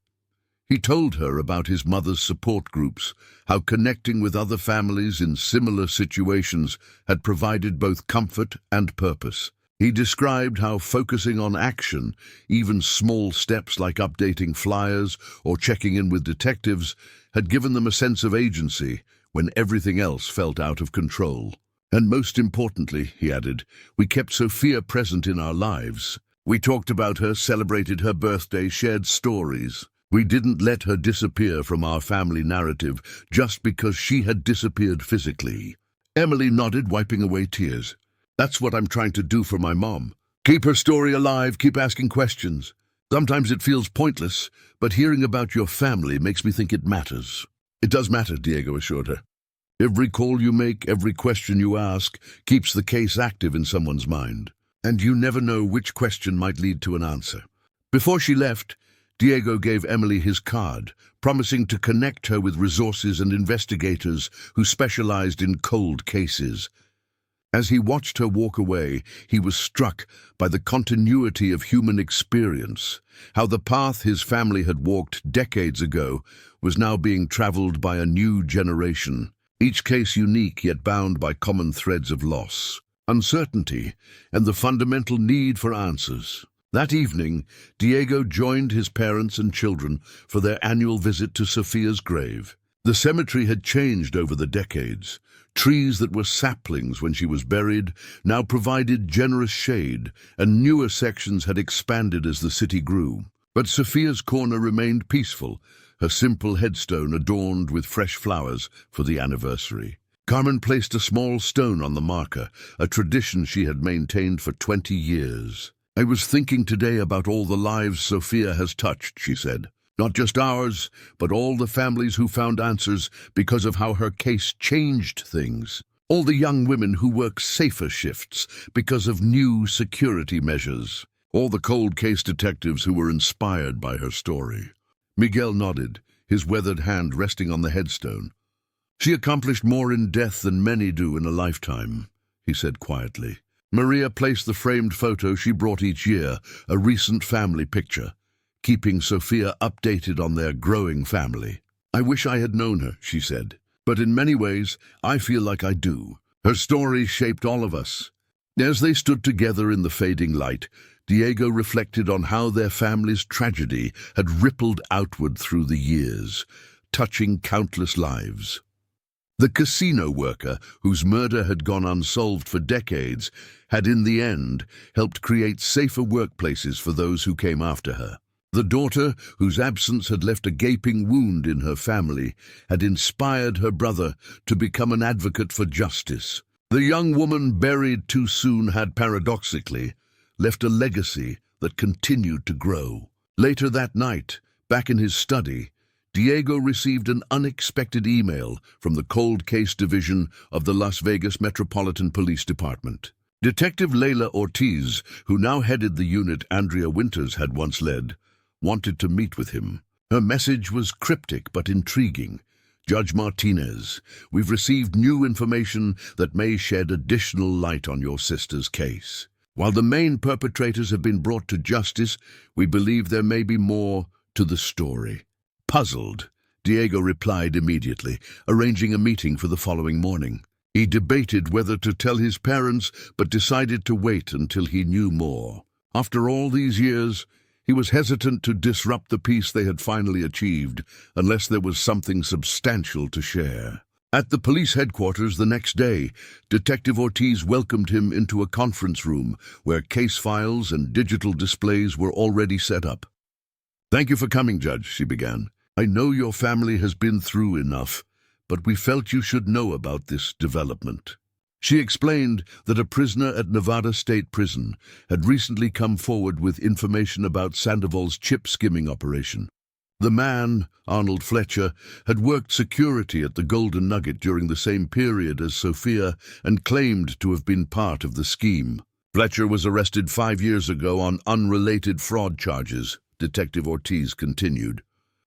[SPEAKER 1] he told her about his mother's support groups, how connecting with other families in similar situations had provided both comfort and purpose. He described how focusing on action, even small steps like updating flyers or checking in with detectives, had given them a sense of agency when everything else felt out of control. And most importantly, he added, we kept Sophia present in our lives. We talked about her, celebrated her birthday, shared stories. We didn't let her disappear from our family narrative just because she had disappeared physically. Emily nodded, wiping away tears. That's what I'm trying to do for my mom. Keep her story alive, keep asking questions. Sometimes it feels pointless, but hearing about your family makes me think it matters. It does matter, Diego assured her. Every call you make, every question you ask, keeps the case active in someone's mind. And you never know which question might lead to an answer. Before she left, Diego gave Emily his card, promising to connect her with resources and investigators who specialized in cold cases. As he watched her walk away, he was struck by the continuity of human experience, how the path his family had walked decades ago was now being traveled by a new generation, each case unique yet bound by common threads of loss, uncertainty, and the fundamental need for answers. That evening, Diego joined his parents and children for their annual visit to Sophia's grave. The cemetery had changed over the decades. Trees that were saplings when she was buried now provided generous shade, and newer sections had expanded as the city grew. But Sophia's corner remained peaceful, her simple headstone adorned with fresh flowers for the anniversary. Carmen placed a small stone on the marker, a tradition she had maintained for 20 years. I was thinking today about all the lives Sophia has touched, she said. Not just ours, but all the families who found answers because of how her case changed things. All the young women who work safer shifts because of new security measures. All the cold case detectives who were inspired by her story. Miguel nodded, his weathered hand resting on the headstone. She accomplished more in death than many do in a lifetime, he said quietly. Maria placed the framed photo she brought each year, a recent family picture, keeping Sophia updated on their growing family. I wish I had known her, she said, but in many ways, I feel like I do. Her story shaped all of us. As they stood together in the fading light, Diego reflected on how their family's tragedy had rippled outward through the years, touching countless lives. The casino worker, whose murder had gone unsolved for decades, had in the end helped create safer workplaces for those who came after her. The daughter, whose absence had left a gaping wound in her family, had inspired her brother to become an advocate for justice. The young woman buried too soon had, paradoxically, left a legacy that continued to grow. Later that night, back in his study, Diego received an unexpected email from the Cold Case Division of the Las Vegas Metropolitan Police Department. Detective Layla Ortiz, who now headed the unit Andrea Winters had once led, wanted to meet with him. Her message was cryptic but intriguing. Judge Martinez, we've received new information that may shed additional light on your sister's case. While the main perpetrators have been brought to justice, we believe there may be more to the story. Puzzled, Diego replied immediately, arranging a meeting for the following morning. He debated whether to tell his parents, but decided to wait until he knew more. After all these years, he was hesitant to disrupt the peace they had finally achieved, unless there was something substantial to share. At the police headquarters the next day, Detective Ortiz welcomed him into a conference room where case files and digital displays were already set up. "Thank you for coming, Judge," she began. "I know your family has been through enough, but we felt you should know about this development." She explained that a prisoner at Nevada State Prison had recently come forward with information about Sandoval's chip skimming operation. The man, Arnold Fletcher, had worked security at the Golden Nugget during the same period as Sophia and claimed to have been part of the scheme. Fletcher was arrested 5 years ago on unrelated fraud charges, Detective Ortiz continued.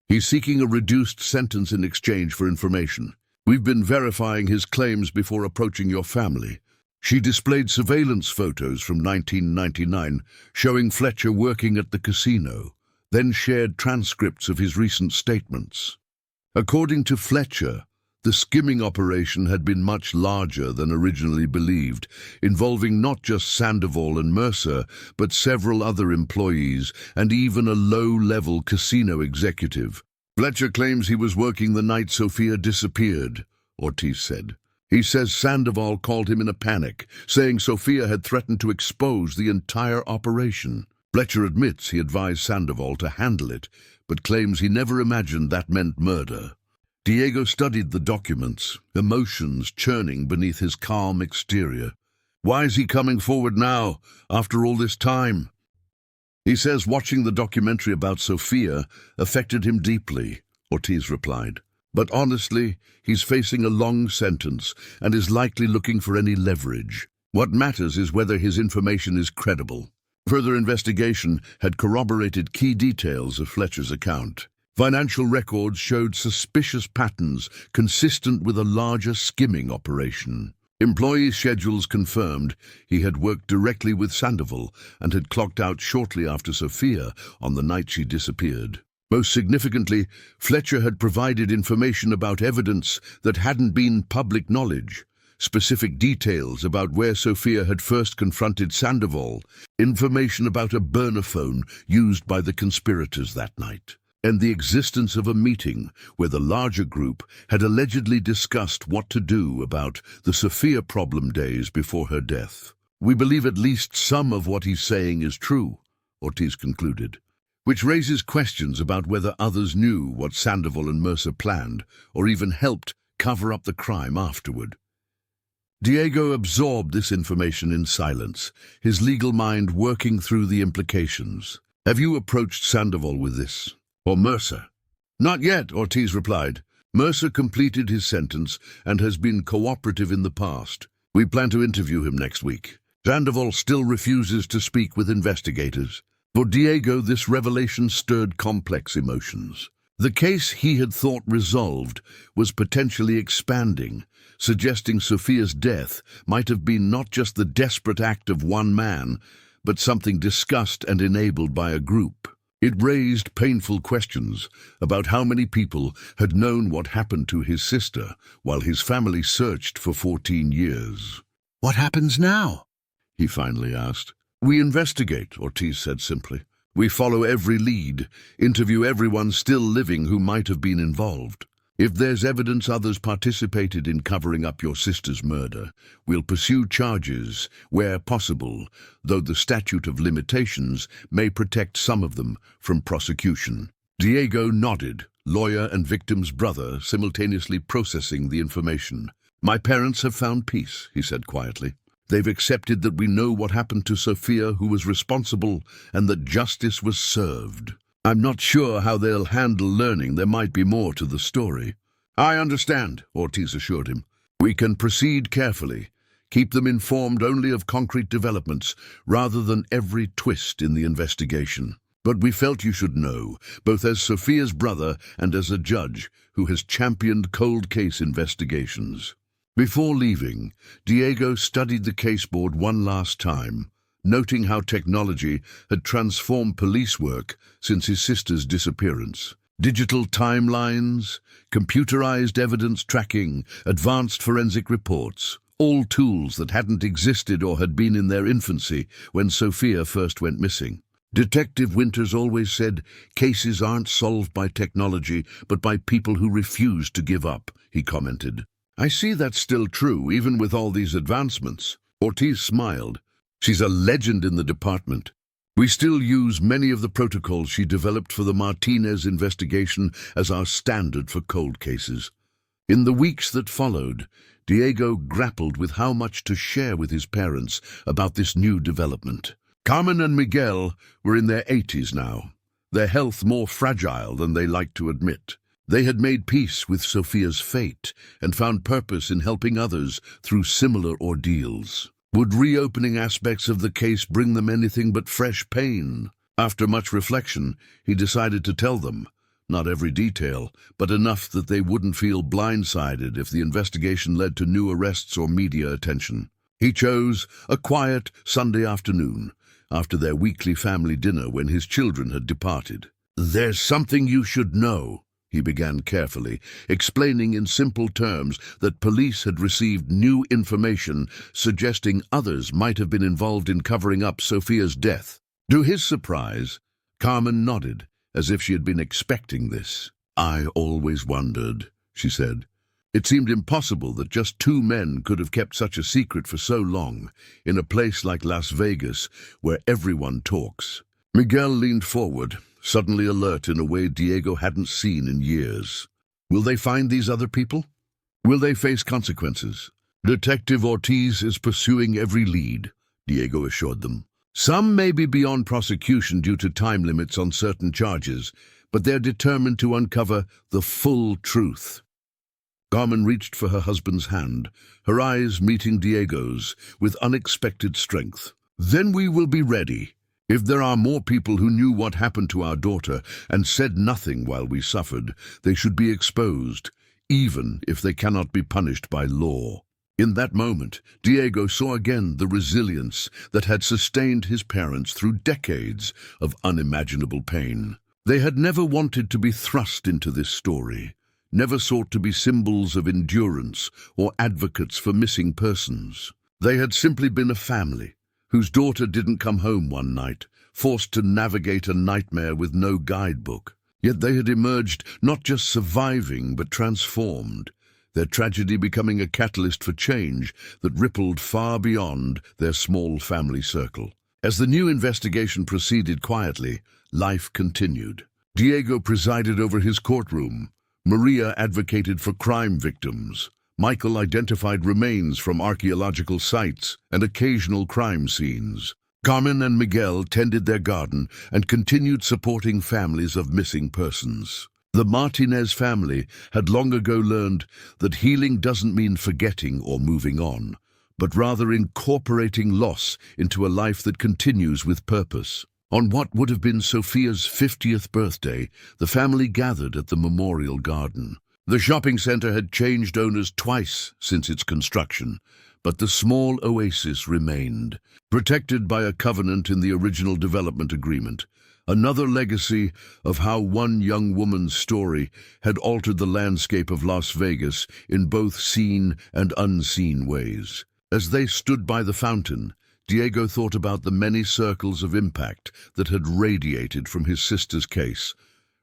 [SPEAKER 1] He's seeking a reduced sentence in exchange for information. We've been verifying his claims before approaching your family. She displayed surveillance photos from 1999 showing Fletcher working at the casino, then shared transcripts of his recent statements. According to Fletcher, the skimming operation had been much larger than originally believed, involving not just Sandoval and Mercer, but several other employees and even a low-level casino executive. Fletcher claims he was working the night Sophia disappeared, Ortiz said. He says Sandoval called him in a panic, saying Sophia had threatened to expose the entire operation. Fletcher admits he advised Sandoval to handle it, but claims he never imagined that meant murder. Diego studied the documents, emotions churning beneath his calm exterior. Why is he coming forward now, after all this time? He says watching the documentary about Sophia affected him deeply, Ortiz replied. But honestly, he's facing a long sentence and is likely looking for any leverage. What matters is whether his information is credible. Further investigation had corroborated key details of Fletcher's account. Financial records showed suspicious patterns consistent with a larger skimming operation. Employee schedules confirmed he had worked directly with Sandoval and had clocked out shortly after Sophia on the night she disappeared. Most significantly, Fletcher had provided information about evidence that hadn't been public knowledge. Specific details about where Sophia had first confronted Sandoval, information about a burner phone used by the conspirators that night, and the existence of a meeting where the larger group had allegedly discussed what to do about the Sophia problem days before her death. We believe at least some of what he's saying is true, Ortiz concluded, which raises questions about whether others knew what Sandoval and Mercer planned or even helped cover up the crime afterward. Diego absorbed this information in silence, his legal mind working through the implications. Have you approached Sandoval with this? Or Mercer? Not yet, Ortiz replied. Mercer completed his sentence and has been cooperative in the past. We plan to interview him next week. Sandoval still refuses to speak with investigators. For Diego, this revelation stirred complex emotions. The case he had thought resolved was potentially expanding, suggesting Sophia's death might have been not just the desperate act of one man, but something discussed and enabled by a group. It raised painful questions about how many people had known what happened to his sister while his family searched for 14 years. What happens now? He finally asked. We investigate, Ortiz said simply. We follow every lead, interview everyone still living who might have been involved. If there's evidence others participated in covering up your sister's murder, we'll pursue charges where possible, though the statute of limitations may protect some of them from prosecution. Diego nodded, lawyer and victim's brother simultaneously processing the information. My parents have found peace, he said quietly. They've accepted that we know what happened to Sophia, who was responsible, and that justice was served. I'm not sure how they'll handle learning there might be more to the story. I understand, Ortiz assured him. We can proceed carefully, keep them informed only of concrete developments rather than every twist in the investigation. But we felt you should know, both as Sophia's brother and as a judge who has championed cold case investigations. Before leaving, Diego studied the caseboard one last time, noting how technology had transformed police work since his sister's disappearance. Digital timelines, computerized evidence tracking, advanced forensic reports, all tools that hadn't existed or had been in their infancy when Sophia first went missing. Detective Winters always said, cases aren't solved by technology, but by people who refuse to give up, he commented. I see that's still true, even with all these advancements. Ortiz smiled. She's a legend in the department. We still use many of the protocols she developed for the Martinez investigation as our standard for cold cases. In the weeks that followed, Diego grappled with how much to share with his parents about this new development. Carmen and Miguel were in their 80s now, their health more fragile than they liked to admit. They had made peace with Sophia's fate and found purpose in helping others through similar ordeals. Would reopening aspects of the case bring them anything but fresh pain? After much reflection, he decided to tell them, not every detail, but enough that they wouldn't feel blindsided if the investigation led to new arrests or media attention. He chose a quiet Sunday afternoon, after their weekly family dinner when his children had departed. "There's something you should know," he began carefully, explaining in simple terms that police had received new information suggesting others might have been involved in covering up Sophia's death. To his surprise, Carmen nodded, as if she had been expecting this. "I always wondered," she said. "It seemed impossible that just two men could have kept such a secret for so long, in a place like Las Vegas, where everyone talks." Miguel leaned forward, suddenly alert in a way Diego hadn't seen in years. "Will they find these other people? Will they face consequences?" "Detective Ortiz is pursuing every lead," Diego assured them. "Some may be beyond prosecution due to time limits on certain charges, but they're determined to uncover the full truth." Carmen reached for her husband's hand, her eyes meeting Diego's with unexpected strength. "Then we will be ready. If there are more people who knew what happened to our daughter and said nothing while we suffered, they should be exposed, even if they cannot be punished by law." In that moment, Diego saw again the resilience that had sustained his parents through decades of unimaginable pain. They had never wanted to be thrust into this story, never sought to be symbols of endurance or advocates for missing persons. They had simply been a family whose daughter didn't come home one night, forced to navigate a nightmare with no guidebook. Yet they had emerged not just surviving but transformed, their tragedy becoming a catalyst for change that rippled far beyond their small family circle. As the new investigation proceeded quietly, life continued. Diego presided over his courtroom. Maria advocated for crime victims. Michael identified remains from archaeological sites and occasional crime scenes. Carmen and Miguel tended their garden and continued supporting families of missing persons. The Martinez family had long ago learned that healing doesn't mean forgetting or moving on, but rather incorporating loss into a life that continues with purpose. On what would have been Sophia's 50th birthday, the family gathered at the memorial garden. The shopping center had changed owners twice since its construction, but the small oasis remained, protected by a covenant in the original development agreement, another legacy of how one young woman's story had altered the landscape of Las Vegas in both seen and unseen ways. As they stood by the fountain, Diego thought about the many circles of impact that had radiated from his sister's case,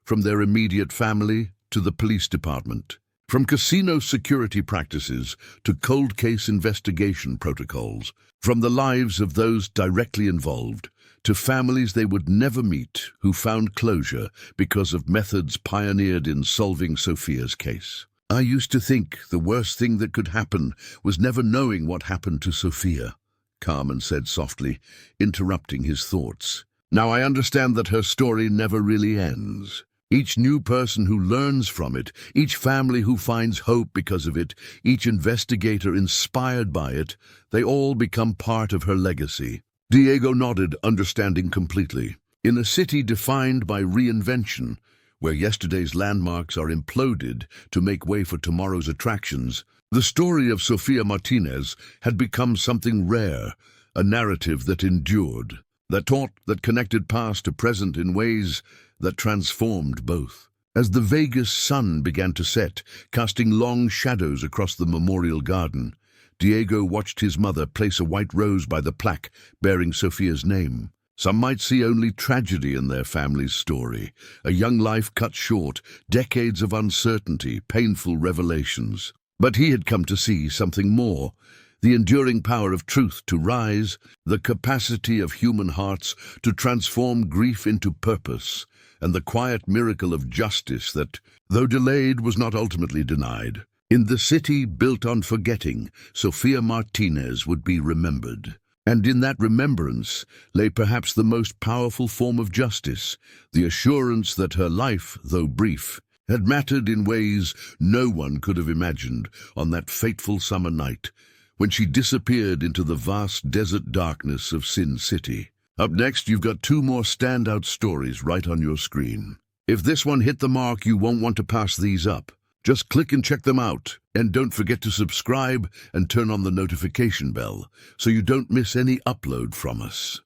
[SPEAKER 1] from their immediate family to the police department, from casino security practices to cold case investigation protocols, from the lives of those directly involved to families they would never meet who found closure because of methods pioneered in solving Sophia's case. "I used to think the worst thing that could happen was never knowing what happened to Sophia," Carmen said softly, interrupting his thoughts. "Now I understand that her story never really ends. Each new person who learns from it, each family who finds hope because of it, each investigator inspired by it, they all become part of her legacy." Diego nodded, understanding completely. In a city defined by reinvention, where yesterday's landmarks are imploded to make way for tomorrow's attractions, the story of Sophia Martinez had become something rare, a narrative that endured, that taught, that connected past to present in ways that transformed both. As the Vegas sun began to set, casting long shadows across the memorial garden, Diego watched his mother place a white rose by the plaque bearing Sophia's name. Some might see only tragedy in their family's story, a young life cut short, decades of uncertainty, painful revelations. But he had come to see something more, the enduring power of truth to rise, the capacity of human hearts to transform grief into purpose, and the quiet miracle of justice that, though delayed, was not ultimately denied. In the city built on forgetting, Sophia Martinez would be remembered. And in that remembrance lay perhaps the most powerful form of justice, the assurance that her life, though brief, had mattered in ways no one could have imagined on that fateful summer night, when she disappeared into the vast desert darkness of Sin City. Up next, you've got two more standout stories right on your screen. If this one hit the mark, you won't want to pass these up. Just click and check them out. And don't forget to subscribe and turn on the notification bell so you don't miss any upload from us.